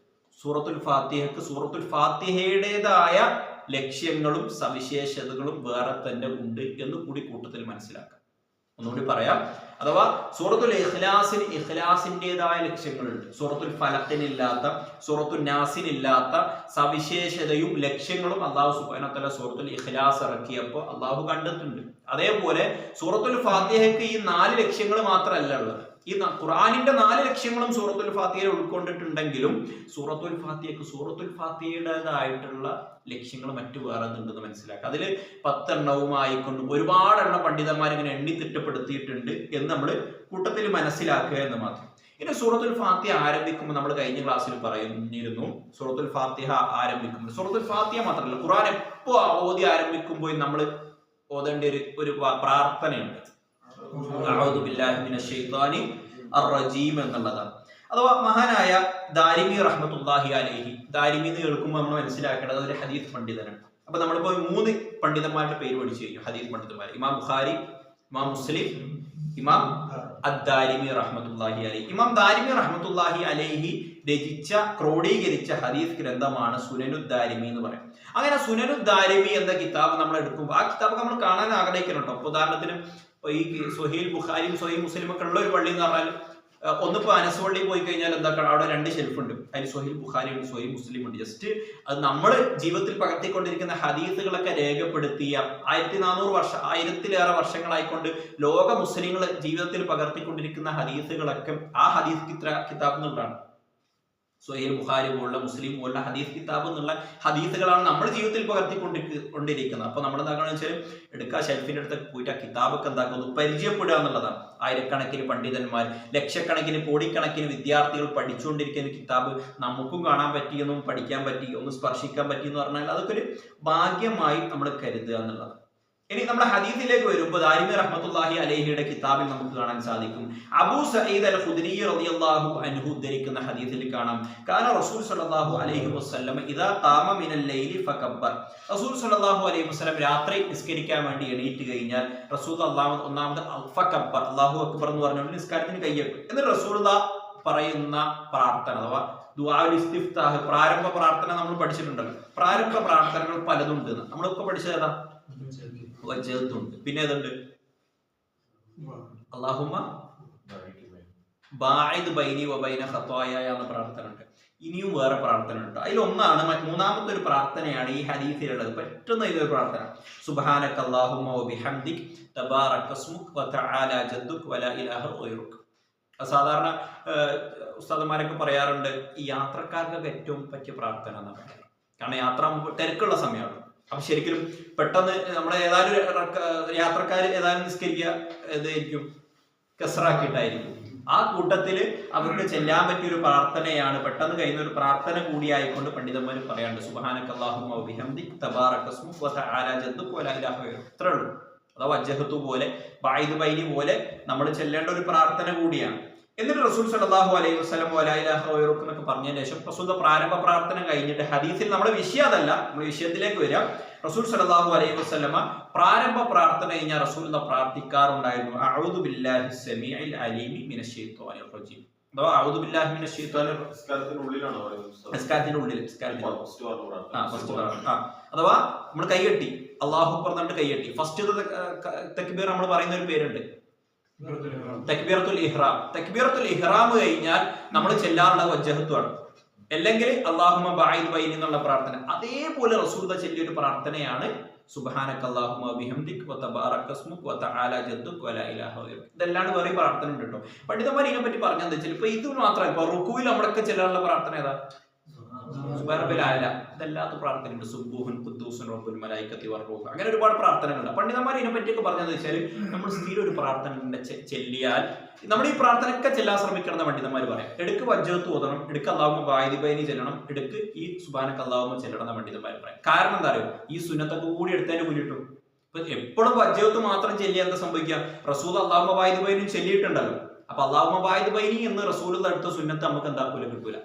A: സൂറത്തുൽ ഫാത്തിഹക്ക് സൂറത്തുൽ ഫാത്തിഹയുടേതായ ലക്ഷ്യങ്ങളും സവിശേഷതകളും വേറെ തന്നെ ഉണ്ട് എന്ന് കൂടി കൂട്ടത്തിൽ മനസ്സിലാക്കാം. ഒന്നുകൂടി പറയാം. അഥവാ സൂറത്തുൽ ഇഖ്ലാസിന് ഇഖ്ലാസിൻ്റെതായ ലക്ഷ്യങ്ങളുണ്ട്. സൂറത്തുൽ ഫലഖിനില്ലാത്ത, സൂറത്തുൽ നാസിനില്ലാത്ത സവിശേഷതയും ലക്ഷ്യങ്ങളും അള്ളാഹു സുബ്ഹാനഹു വ തആല സൂറത്തുൽ ഇഖ്ലാസ് ഇറക്കിയപ്പോൾ അള്ളാഹു കണ്ടിട്ടുണ്ട്. അതേപോലെ സൂറത്തുൽ ഫാത്തിഹയ്ക്ക് ഈ 4 ലക്ഷ്യങ്ങൾ മാത്രമല്ല ഉള്ളത്. ഈ ഖുർആനിന്റെ 4 ലക്ഷ്യങ്ങളും സൂറത്തുൽ ഫാത്തിഹയിൽ ഉൾക്കൊണ്ടിട്ടുണ്ടെങ്കിലും സൂറത്തുൽ ഫാത്തിഹയുടേതായിട്ടുള്ള ലക്ഷ്യങ്ങൾ മറ്റു വേറെ ഉണ്ടെന്ന് മനസ്സിലാക്കുക. അതിൽ 10 എണ്ണവുമായിക്കൊണ്ട് ഒരുപാട് എണ്ണം പണ്ഡിതന്മാർ ഇങ്ങനെ എണ്ണി തിട്ടപ്പെടുത്തിയിട്ടുണ്ട് എന്ന് നമ്മൾ കൂട്ടത്തിൽ മനസ്സിലാക്കുക എന്ന് മാത്രം. ഇനി സൂറത്തുൽ ഫാത്തിഹ ആരംഭിക്കുമ്പോൾ നമ്മൾ കഴിഞ്ഞ ക്ലാസ്സിൽ പറഞ്ഞിരുന്നു, സൂറത്തുൽ ഫാത്തിഹ ആരംഭിക്കുമ്പോൾ സൂറത്തുൽ ഫാത്തിഹ മാത്രമല്ല, ഖുർആൻ എപ്പോൾ ഓതി ആരംഭിക്കുമ്പോൾ നമ്മൾ ഓതേണ്ട ഒരു പ്രാർത്ഥനയുണ്ട്, അഊദു ബില്ലാഹി മിനശ് ശൈത്വാനി അർ-റജീം എന്നുള്ളതാണ്. അഥവാ മഹാനായ ദാരിമി റഹ്മത്തുള്ളാഹി അലൈഹി, ദാരിമി എന്ന് കേൾക്കുമ്പോൾ നമ്മൾ മനസ്സിലാക്കേണ്ടത് ഒരു ഹദീസ് പണ്ഡിതനാണ്. അപ്പൊ നമ്മളിപ്പോ 3 പണ്ഡിതന്മാരുടെ പേര് പഠിച്ചു കഴിഞ്ഞു, ഹദീസ് പണ്ഡിതന്മാർ. ഇമാം ബുഖാരി, ഇമാം മുസ്ലിം, ഇമാം അദ്ദാരിമി റഹ്മത്തുള്ളാഹി അലൈഹി. ഇമാം ദാരിമി റഹ്മത്തുള്ളാഹി അലൈഹി രചിച്ച ക്രോഡീകരിച്ച ഹദീസ് ഗ്രന്ഥമാണ് സുനനുദ് ദാരിമി എന്ന് പറയും. അങ്ങനെ സുനനുദ് ദാരിമി എന്ന കിതാബ് നമ്മൾ എടുക്കുമ്പോൾ ആ കിതാബ് നമ്മൾ കാണാൻ ആഗ്രഹിക്കുന്നുണ്ടോ? അപ്പൊ ഉദാഹരണത്തിന് ഈ സ്വഹീൽ ബുഖാരിയും സ്വഹീൽ മുസ്ലിം ഒക്കെ ഉള്ള ഒരു പള്ളി എന്ന് പറഞ്ഞാൽ, ഒന്നിപ്പോ അനസ് പള്ളി പോയി കഴിഞ്ഞാൽ എന്താ, അവിടെ 2 ഷെൽഫ് ഉണ്ട്, അതിൽ സ്വഹീൽ ബുഖാരി ഉണ്ട്, സ്വഹീൽ മുസ്ലിം ഉണ്ട്. ജസ്റ്റ് അത് നമ്മൾ ജീവിതത്തിൽ പകർത്തിക്കൊണ്ടിരിക്കുന്ന ഹദീസുകളൊക്കെ രേഖപ്പെടുത്തിയ 1400 വർഷം, 1000-ലേറെ വർഷങ്ങളായിക്കൊണ്ട് ലോക മുസ്ലിങ്ങൾ ജീവിതത്തിൽ പകർത്തിക്കൊണ്ടിരിക്കുന്ന ഹദീസുകളൊക്കെ ആ ഹദീസ് കിതാബ് എന്നുള്ളതാണ്. സ്വഹീൽ ബുഖാരി പോലുള്ള, മുസ്ലിം പോലുള്ള ഹദീസ് കിതാബ് എന്നുള്ള ഹദീസുകളാണ് നമ്മൾ ജീവിതത്തിൽ പകർത്തിക്കൊണ്ടിരിക്കുന്നത്. അപ്പൊ നമ്മൾ എന്താണെന്ന് വെച്ചാൽ എടുക്കുക, ഷെൽഫിന്റെ അടുത്ത് പോയിട്ട് ആ കിതാബൊക്കെ എന്താക്കുന്നത് പരിചയപ്പെടുക എന്നുള്ളതാണ്. ആയിരക്കണക്കിന് പണ്ഡിതന്മാർ, ലക്ഷക്കണക്കിന് കോടിക്കണക്കിന് വിദ്യാർത്ഥികൾ പഠിച്ചുകൊണ്ടിരിക്കുന്ന കിതാബ് നമുക്കും കാണാൻ പറ്റിയെന്നും പഠിക്കാൻ പറ്റി, ഒന്ന് സ്പർശിക്കാൻ പറ്റി എന്ന് പറഞ്ഞാൽ അതൊക്കെ ഒരു ഭാഗ്യമായി നമ്മൾ കരുതുക എന്നുള്ളതാണ്. ഇനി നമ്മുടെ ഹദീസിലേക്ക് വരുമ്പോൾ ദാരിമി റഹ്മത്തുള്ളാഹി അലൈഹിയുടെ കിതാബിൽ നമുക്ക് കാണാൻ സാധിക്കും, അബൂ സഈദ് അൽ ഖുദ്രി റളിയല്ലാഹു അൻഹു ഉദ്ധരിക്കുന്ന ഹദീസിൽ കാണാം, കാന റസൂൽ സ്വല്ലല്ലാഹു അലൈഹി വസല്ലം ഇദാ ഖാമ മിനൽ ലൈലി ഫകബ്ബർ. റസൂൽ സ്വല്ലല്ലാഹു അലൈഹി വസല്ലം രാത്രി നിസ്കരിക്കാൻ വേണ്ടി എണീറ്റ് കഴിഞ്ഞാൽ റസൂൽ ഒന്നാമത് ഫകബ്ബർ, അല്ലാഹു അക്ബർ എന്ന് പറഞ്ഞുകൊണ്ട് നിസ്കാരത്തിന് കൈയ്യക്കും. എന്നിട്ട് റസൂലുള്ളാഹ് പറയുന്ന പ്രാർത്ഥന അഥവാ ദുആഉൽ ഇസ്തിഫ്താഹ്, പ്രാരംഭ പ്രാർത്ഥന നമ്മൾ പഠിച്ചിട്ടുണ്ടല്ലോ. പ്രാരംഭ പ്രാർത്ഥനകൾ പലതുണ്ട്, നമ്മളൊക്കെ പഠിച്ചത് വജ്ജഹത്തുണ്ട്, പിന്നെ ഏതുണ്ട്, അല്ലാഹുമ്മ ബാഇദ് ബൈനി വബൈന ഖത്വായ എന്ന പ്രാർത്ഥന ഉണ്ട്. ഇനിയും വേറെ പ്രാർത്ഥന ഉണ്ട്. അതിലൊന്നാണ്, 3ാമത്തെ ഒരു പ്രാർത്ഥനയാണ് ഈ ഹദീസിലുള്ളത്. പെട്ടെന്ന് ഇതൊരു പ്രാർത്ഥന, സുബ്ഹാനക അല്ലാഹുമ്മ വബിഹംദിക് തബാറക ഇസ്മുക വതആല ജദ്ദുക വലാ ഇലാഹ ഗൈറുക. സാധാരണ ഉസ്താദന്മാരൊക്കെ പറയാറുണ്ട്, ഈ യാത്രക്കാർക്കൊക്കെ ഏറ്റവും പറ്റിയ പ്രാർത്ഥന എന്നാണ് പറയുന്നത്. കാരണം യാത്ര തിരക്കുള്ള സമയമാണ്. അപ്പൊ ശരിക്കും പെട്ടെന്ന് നമ്മളെ ഏതായാലും യാത്രക്കാർ ഏതായാലും നിസ്കരിക്കുക ഏതായിരിക്കും, കസ്റാക്കിയിട്ടായിരിക്കും. ആ കൂട്ടത്തില് അവർക്ക് ചെല്ലാൻ പറ്റിയ ഒരു പ്രാർത്ഥനയാണ്, പെട്ടെന്ന് കഴിയുന്ന ഒരു പ്രാർത്ഥന കൂടിയായിക്കൊണ്ട് പണ്ഡിതന്മാർ പറയാറുണ്ട്, സുബ്ഹാനക അല്ലാഹുമ്മ വബിഹംദിക് തബാറക ഇസ്മുക വതആല ജദ്ദുക വലാ ഇലാഹ ഗൈറുക. ഇത്രേ ഉള്ളൂ. അഥവാ വജ്ജഹത്തു പോലെ, ബാഇദ് ബൈനി പോലെ നമ്മൾ ചെല്ലേണ്ട ഒരു പ്രാർത്ഥന കൂടിയാണ്. എന്നിട്ട് റസൂൽ സല്ലല്ലാഹു അലൈഹി വസല്ലം വലാ ഇലാഹ ഗൈറുക എന്നൊക്കെ പറഞ്ഞതിന് ശേഷം റസൂലിന്റെ പ്രാരംഭ പ്രാർത്ഥന കഴിഞ്ഞിട്ട്, ഹദീസിൽ നമ്മുടെ വിഷയം അതല്ല, നമ്മൾ വിഷയത്തിലേക്ക് വരാം. റസൂൽ സല്ലല്ലാഹു അലൈഹി വസല്ലമ പ്രാരംഭ പ്രാർത്ഥന കഴിഞ്ഞാൽ റസൂൽ പ്രാർത്ഥിക്കാറുണ്ടായിരുന്നു, അഊദു ബില്ലാഹി സമീഇൽ അലീമി മിനശ് ശൈത്വാനിർ റജീം. അഥവാ അഊദു ബില്ലാഹി മിനശ് ശൈത്വാനിർ, നിസ്കാരത്തിന്റെ ഉള്ളിൽ അഥവാ നമ്മൾ കൈകെട്ടി അല്ലാഹു പറഞ്ഞിട്ട് കൈകെട്ടി ഫസ്റ്റ് തക്ബീർ നമ്മൾ പറയുന്ന ഒരു പേരുണ്ട്, തക്ബീറത്തുൽ ഇഹ്റാം. തക്ബീറത്തുൽ ഇഹ്റാം കഴിഞ്ഞാൽ നമ്മൾ ചെല്ലാറുള്ള വജ്ജഹത്താണ്, അല്ലെങ്കിൽ അല്ലാഹുമ്മ ബഅഇദ് ബൈനി എന്നുള്ള പ്രാർത്ഥന. അതേപോലെ റസൂൽ ചൊല്ലിയ ഒരു പ്രാർത്ഥനയാണ് സുബ്ഹാനക അല്ലാഹുമ്മ ബിഹംദിക് വതബാറക ഇസ്മുക വതആല ജദ്ദുക വലാ ഇലാഹ ഗൈറുക. ഇതല്ലാണ്ട് വേറെ പ്രാർത്ഥന ഉണ്ട് കേട്ടോ. പണ്ഡിതന്മാർ ഇതിനെ പറ്റി പറഞ്ഞെന്താ വെച്ചാൽ, ഇപ്പൊ ഇത് മാത്രമല്ല, ഇപ്പൊ റുകൂയിൽ നമ്മളൊക്കെ ചെല്ലാനുള്ള പ്രാർത്ഥന ഏതാ, ഇതല്ലാത്ത പ്രാർത്ഥനയുണ്ട്, സുബ്ബൂഹുൻ ഖുദ്ദൂസുൻ റബ്ബുൽ മലായികത്തി വറൂഹ്, അങ്ങനെ ഒരുപാട് പ്രാർത്ഥനകളുണ്ട്. പണ്ഡിതന്മാർ ഇതിനെ പറ്റിയൊക്കെ പറഞ്ഞതെന്ന് വെച്ചാൽ, നമ്മൾ സ്ഥിരം ഒരു പ്രാർത്ഥന ചെല്ലിയാൽ നമ്മൾ ഈ പ്രാർത്ഥനയൊക്കെ ചെല്ലാൻ ശ്രമിക്കണം എന്ന് പണ്ഡിതന്മാർ പറയാം. എടുക്ക് വജ്ജഹത്ത് ഓതണം, എടുക്ക് അല്ലാഹുമ്മ ബഅഇദ് ബൈനി ചെല്ലണം, എടുക്ക് ഈ സുബ്ഹാനക അല്ലാഹുമ്മ ചെല്ലണം എന്ന് പണ്ഡിതന്മാർ പറയാം. കാരണം എന്താ അറിയോ, ഈ സുന്നത്തൊക്കെ കൂടി എടുത്തതിന് കൂടി കിട്ടും. ഇപ്പൊ എപ്പോഴും വജ്ജഹത്ത് മാത്രം ചെല്ലിയാൽ എന്താ സംഭവിക്കുക, റസൂൽ അല്ലാഹുമ്മ ബഅഇദ് ബൈനി ചെല്ലിയിട്ടുണ്ടല്ലോ. അപ്പൊ അല്ലാഹുമ്മ ബഅഇദ് ബൈനി എന്ന് റസൂലുള്ള അടുത്ത സുന്നത്ത് നമുക്ക് എന്താക്കൂല, കിട്ടൂല.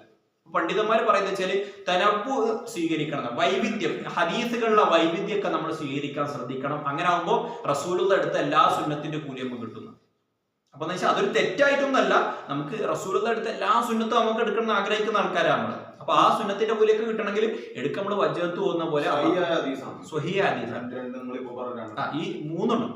A: പണ്ഡിതന്മാർ പറയുന്നത് വെച്ചാല് തനവ്വു സ്വീകരിക്കണം, വൈവിധ്യം, ഹദീസുകളിലെ വൈവിധ്യമൊക്കെ നമ്മൾ സ്വീകരിക്കാൻ ശ്രദ്ധിക്കണം. അങ്ങനെ ആകുമ്പോൾ റസൂലുള്ള അടുത്ത എല്ലാ സുന്നത്തിന്റെ കൂലി നമുക്ക് കിട്ടുന്നു. അപ്പൊ എന്ന് വെച്ചാൽ അതൊരു തെറ്റായിട്ടൊന്നല്ല, നമുക്ക് റസൂലുള്ള അടുത്ത എല്ലാ സുന്നത്തും നമുക്ക് എടുക്കണം എന്ന് ആഗ്രഹിക്കുന്ന ആൾക്കാരാണ് നമ്മൾ. അപ്പൊ ആ സുന്നത്തിന്റെ കൂലിയൊക്കെ കിട്ടണമെങ്കിൽ എടുക്ക നമ്മൾ വജ്ജഹത്ത് പോകുന്ന പോലെ സ്വഹീഹ ഹദീസ്, ഈ 3 എണ്ണം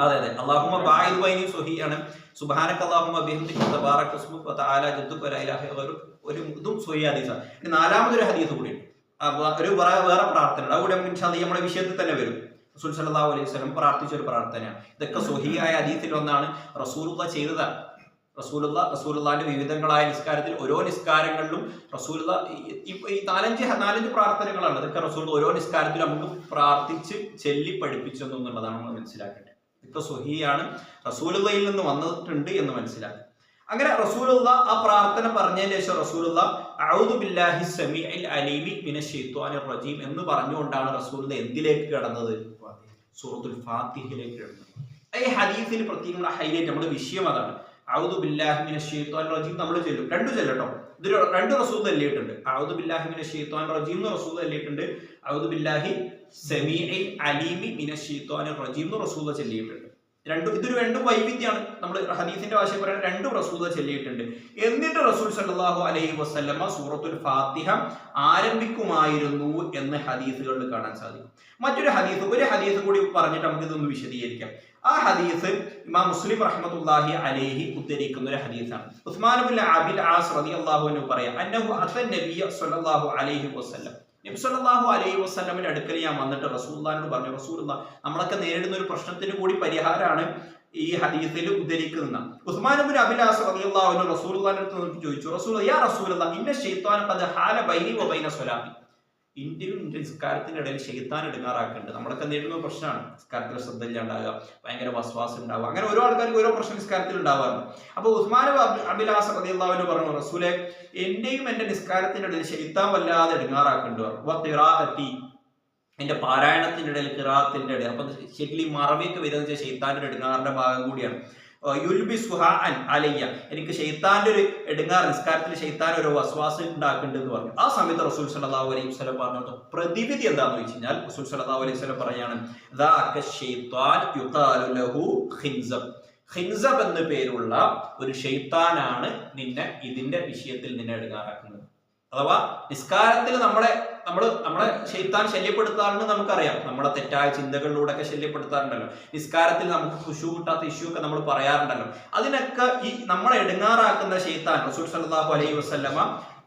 A: അതെ അതെ. അല്ലാഹുമ്മ ബാഇദ് ബൈനി സ്വഹിയാണ്. സുബ്ഹാനക അല്ലാഹുമ്മ ബിഹംദിക തബാറക ഇസ്മുക വതആല ജദ്ദുക വലാ ഇലാഹ ഗൈറുക. ഒരു ഇതും സ്വഹീഹ് ഹദീസാണ്. ഇനി നാലാമതൊരു ഹദീസ് കൂടി ഒരു വേറെ പ്രാർത്ഥന ഉണ്ട്. അതുകൂടെ നമുക്ക് ഇൻഷാ അല്ലാഹ് നമ്മുടെ വിഷയത്തിൽ തന്നെ വരും. റസൂൽ സല്ലല്ലാഹു അലൈഹി വസല്ലം പ്രാർത്ഥിച്ച ഒരു പ്രാർത്ഥനയാണ്. ഇതൊക്കെ സ്വഹീഹായ ഹദീസിൽ ഒന്നാണ്. റസൂലുള്ളാഹി ചെയ്തതാണ്. റസൂലുള്ളാഹിന്റെ വിവിധങ്ങളായ നിസ്കാരത്തിൽ ഓരോ നിസ്കാരങ്ങളിലും റസൂലുള്ളാഹി ഈ നാലഞ്ച് പ്രാർത്ഥനകളാണ്. ഇതൊക്കെ റസൂൽ ഓരോ നിസ്കാരത്തിലും നമുക്ക് പ്രാർത്ഥിച്ച് ചൊല്ലി പഠിപ്പിച്ചെന്നു എന്നുള്ളതാണ് നമ്മൾ മനസ്സിലാക്കേണ്ടത്. ഇതൊക്കെ സ്വഹീഹാണ്, റസൂലുള്ളാഹിയിൽ നിന്ന് വന്നിട്ടുണ്ട് എന്ന് മനസ്സിലാക്കുക. അങ്ങനെ റസൂലുള്ളാഹി ആ പ്രാർത്ഥന പറഞ്ഞതിന് ശേഷം റസൂലുള്ളാഹി അഊദു ബില്ലാഹി സമീഇൽ അലീമി മിനശ് ശൈത്വാനിർ റജീം എന്ന് പറഞ്ഞുകൊണ്ടാണ് റസൂലുള്ളാഹി എന്തിലേക്ക് കടന്നത്? സൂറത്തുൽ ഫാത്തിഹയിലേക്ക് കടന്നത്. ഈ ഹദീസിൽ പ്രത്യേകം ഹൈലൈറ്റ് നമ്മുടെ വിഷയം അതാണ്. അഊദു ബില്ലാഹി മിനശ് ശൈത്വാനിർ റജീം നമ്മൾ ചൊല്ലും, രണ്ടും ചൊല്ലട്ടോ. ഇത് രണ്ട് റസൂൽ ചൊല്ലിയിട്ടുണ്ട്. അഊദു ബില്ലാഹി മിനശ് ശൈത്വാനിർ റജീം എന്ന് റസൂൽ ചൊല്ലിയിട്ടുണ്ട്. അഊദു ബില്ലാഹി സമീഇൽ അലീമി മിനശ് ശൈത്വാനിർ റജീം എന്ന് റസൂൽ ചൊല്ലിയിട്ടുണ്ട്. ഇതൊരു രണ്ടും വൈവിധ്യമാണ്. നമ്മൾ ഹദീസിന്റെ ഭാഷയിൽ പറയുന്നത് രണ്ടും റസൂൽ ചൊല്ലിയിട്ടുണ്ട്. എന്നിട്ട് റസൂൽ സല്ലല്ലാഹു അലൈഹി വസല്ലമ സൂറത്തുൽ ഫാത്തിഹ ആരംഭിക്കുമായിരുന്നു എന്ന് ഹദീസുകളിൽ കാണാൻ സാധിക്കും. ഒരു ഹദീസ് കൂടി പറഞ്ഞിട്ട് നമുക്ക് ഇതൊന്ന് വിശദീകരിക്കാം. ആ ഹദീസ് ഇമാം മുസ്ലിം റഹ്മത്തുള്ളാഹി അലൈഹി ഉദ്ധരിക്കുന്ന ഒരു ഹദീസാണ്. ഉസ്മാൻ ഇബ്നു അബിൽ ആസ് റളിയല്ലാഹു അൻഹു പറയാം, അന്നഹു അത്തൻ നബിയ സ്വല്ലല്ലാഹു അലൈഹി വസല്ലം, നബി സല്ലല്ലാഹു അലൈഹി വസല്ലമിന്റെ അടുക്കൽ ഞാൻ വന്നിട്ട് റസൂലുള്ളാഹിനോട് പറഞ്ഞു, റസൂലുള്ളാഹ് നമ്മളൊക്കെ നേരിടുന്ന ഒരു പ്രശ്നത്തിന് കൂടി പരിഹാരമാണ് ഈ ഹദീസിൽ ഉദ്ധരിക്കുന്ന. ഉസ്മാൻ ഇബ്നു അബിൽ ആസ് റളിയല്ലാഹു അൻഹു റസൂലുള്ളാഹിന്റെ അടുത്ത് ചോദിച്ചു, റസൂലുള്ളാഹി യാ റസൂലുള്ളാഹി ഇന്ന ശൈത്വാന ഖദ് ഹാല ബൈനി വ ബൈന സ്വലാത്തി, ഇന്ത്യയും നിസ്കാരത്തിന്റെ ഇടയിൽ ശൈത്താൻ എടുക്കാറാക്കുന്നുണ്ട്. നമ്മളൊക്കെ നേരിടുന്ന പ്രശ്നമാണ്. നിസ്കാരത്തിൽ ശ്രദ്ധ ഇല്ലാണ്ടാകുക, ഭയങ്കര വസ്വാസം ഉണ്ടാവുക, അങ്ങനെ ഓരോ ആൾക്കാർക്ക് ഓരോ പ്രശ്നം നിസ്കാരത്തിൽ ഉണ്ടാവാറുണ്ട്. അപ്പൊ ഉസ്മാൻ അബിൽ ആസ് റളിയല്ലാഹു അൻഹു പറഞ്ഞു, റസൂലെ എന്റെയും എന്റെ നിസ്കാരത്തിന്റെ ഇടയിൽ ശൈത്താൻ വല്ലാതെ എടുക്കാറാക്കുന്നുണ്ട്. എന്റെ പാരായണത്തിന്റെ ഇടയിൽ ഖിറാഅത്തിന്റെ ഇടയിൽ. അപ്പൊ ശരിക്കും ഈ മറവിയൊക്കെ വരുന്നത് ശൈത്താന്റെ എടുങ്ങാറിന്റെ ഭാഗം കൂടിയാണ്. എനിക്ക് ശൈത്താന്റെ ഒരു എടുങ്ങാറ്, നിസ്കാരത്തിൽ ശൈത്താൻ ഒരു വസ്വാസം ഉണ്ടാക്കുന്നുണ്ട് എന്ന് പറഞ്ഞു. ആ സമയത്ത് റസൂൽ സല്ലല്ലാഹു അലൈഹി വസല്ലം പറഞ്ഞ പ്രതിവിധി എന്താണെന്ന് വെച്ച് കഴിഞ്ഞാൽ റസൂൽ സല്ലല്ലാഹു അലൈഹി വസല്ലം പറയാണ്, ഖിൻസബ് എന്ന പേരുള്ള ഒരു ശൈത്താനാണ് ഇതിന്റെ വിഷയത്തിൽ നിന്നെ എടുങ്ങാറാക്കുന്നത്. അഥവാ നിസ്കാരത്തിൽ നമ്മളെ ശൈത്താൻ ശല്യപ്പെടുത്താറുണ്ട്, നമുക്കറിയാം. നമ്മളെ തെറ്റായ ചിന്തകളിലൂടെ ഒക്കെ ശല്യപ്പെടുത്താറുണ്ടല്ലോ. നിസ്കാരത്തിൽ നമുക്ക് ഖുശൂ കിട്ടാത്ത ഇഷ്യൂ ഒക്കെ നമ്മൾ പറയാറുണ്ടല്ലോ. അതിനൊക്കെ ഈ നമ്മളെ എടുങ്ങാറാക്കുന്ന ശൈത്താൻ റസൂൽ സല്ലല്ലാഹു അലൈഹി വസല്ലമ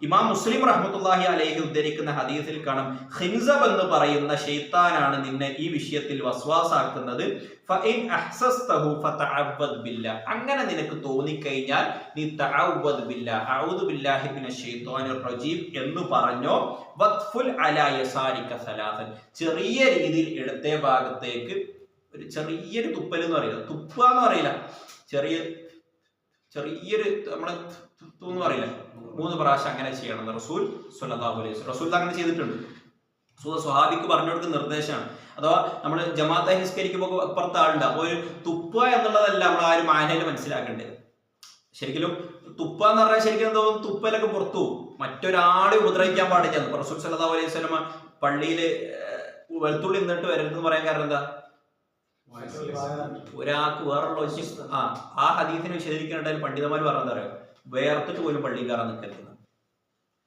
A: ഇമാം മുസ്ലിം റഹ്മത്തുള്ളാഹി അലൈഹി ഉദ്ധരിക്കുന്ന ഹദീസിൽ കാണാം, ഖിൻസബ് എന്ന് പറയുന്ന ശൈത്താനാണ് നിന്നെ ഈ വിഷയത്തിൽ വസ്വാസാക്കുന്നത്. ഫഇൻ അഹ്സസ്തഹു ഫതഅവ്വദ് ബില്ലാഹ്, അങ്ങനെ നിനക്ക് തോന്നിക്കഴിഞ്ഞാൽ നീ തഅവ്വദ് ബില്ലാഹ്, അഊദു ബില്ലാഹി മിനശ് ശൈത്വാനിർ റജീം എന്ന് പറഞ്ഞോ. വത്ഫുൽ അലാ യസാരിക സലാസൻ, ചെറിയ രീതിയിൽ ഇടത്തെ ഭാഗത്തേക്ക് ഒരു ചെറിയൊരു തുപ്പൽ എന്ന് പറയില്ല, തുപ്പ എന്ന് പറയില്ല, ചെറിയൊരു നമ്മളെ എന്ന് പറയില്ല, 3 പ്രാവശ്യം അങ്ങനെ ചെയ്യണം റസൂൽ സ്വല്ലല്ലാഹു അലൈഹി വസല്ലം. റസൂൽ അങ്ങനെ ചെയ്തിട്ടുണ്ട്. സ്വഹാബിക്ക് പറഞ്ഞു കൊടുക്കുന്ന നിർദ്ദേശമാണ്. അഥവാ നമ്മൾ ജമാഅത്തായി നിസ്കരിക്കുമ്പോൾ അപ്പുറത്ത് ആളുണ്ട്. അപ്പോൾ ഒരു തുപ്പ എന്നുള്ളതല്ല നമ്മൾ ആ ഒരു മാനയിൽ മനസ്സിലാക്കേണ്ടത്. ശരിക്കും തുപ്പ എന്ന് പറഞ്ഞാൽ ശരിക്കും എന്തോ തുപ്പലൊക്കെ പുറത്തു പോകും, മറ്റൊരാളെ ഉപദ്രവിക്കാൻ പാടില്ല. റസൂൽ സല്ലല്ലാഹു അലൈഹി വസല്ലം പള്ളിയിൽ വെളുത്തുള്ളി നിന്നിട്ട് വരരുതെന്ന് പറയാൻ കാരണം എന്താ? ഒരാൾക്ക് വേറുള്ള ആ ഹദീസിനെ വിശദീകരിക്കാനായിട്ട് പണ്ഡിതന്മാർ പറഞ്ഞത് അറിയാം, വേർത്തിട്ട് പോലും പള്ളി കയറാൻ നിൽക്കരുത്.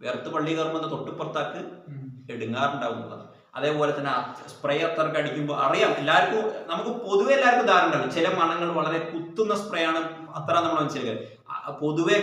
A: വേർത്ത് പള്ളി കയറുമ്പോൾ തൊട്ടുപ്പുറത്താക്ക് എടുങ്ങാറുണ്ടാവുന്നതാണ്. അതേപോലെ തന്നെ സ്പ്രേ അത്രക്ക് അടിക്കുമ്പോൾ അറിയാം, എല്ലാവർക്കും നമുക്ക് പൊതുവെ എല്ലാവർക്കും ധാരണ ഉണ്ടാവും. ചില മണങ്ങൾ വളരെ കുത്തുന്ന സ്പ്രേ ആണ്, അത്ര നമ്മൾ മനസ്സിലാക്കുക. പൊതുവെ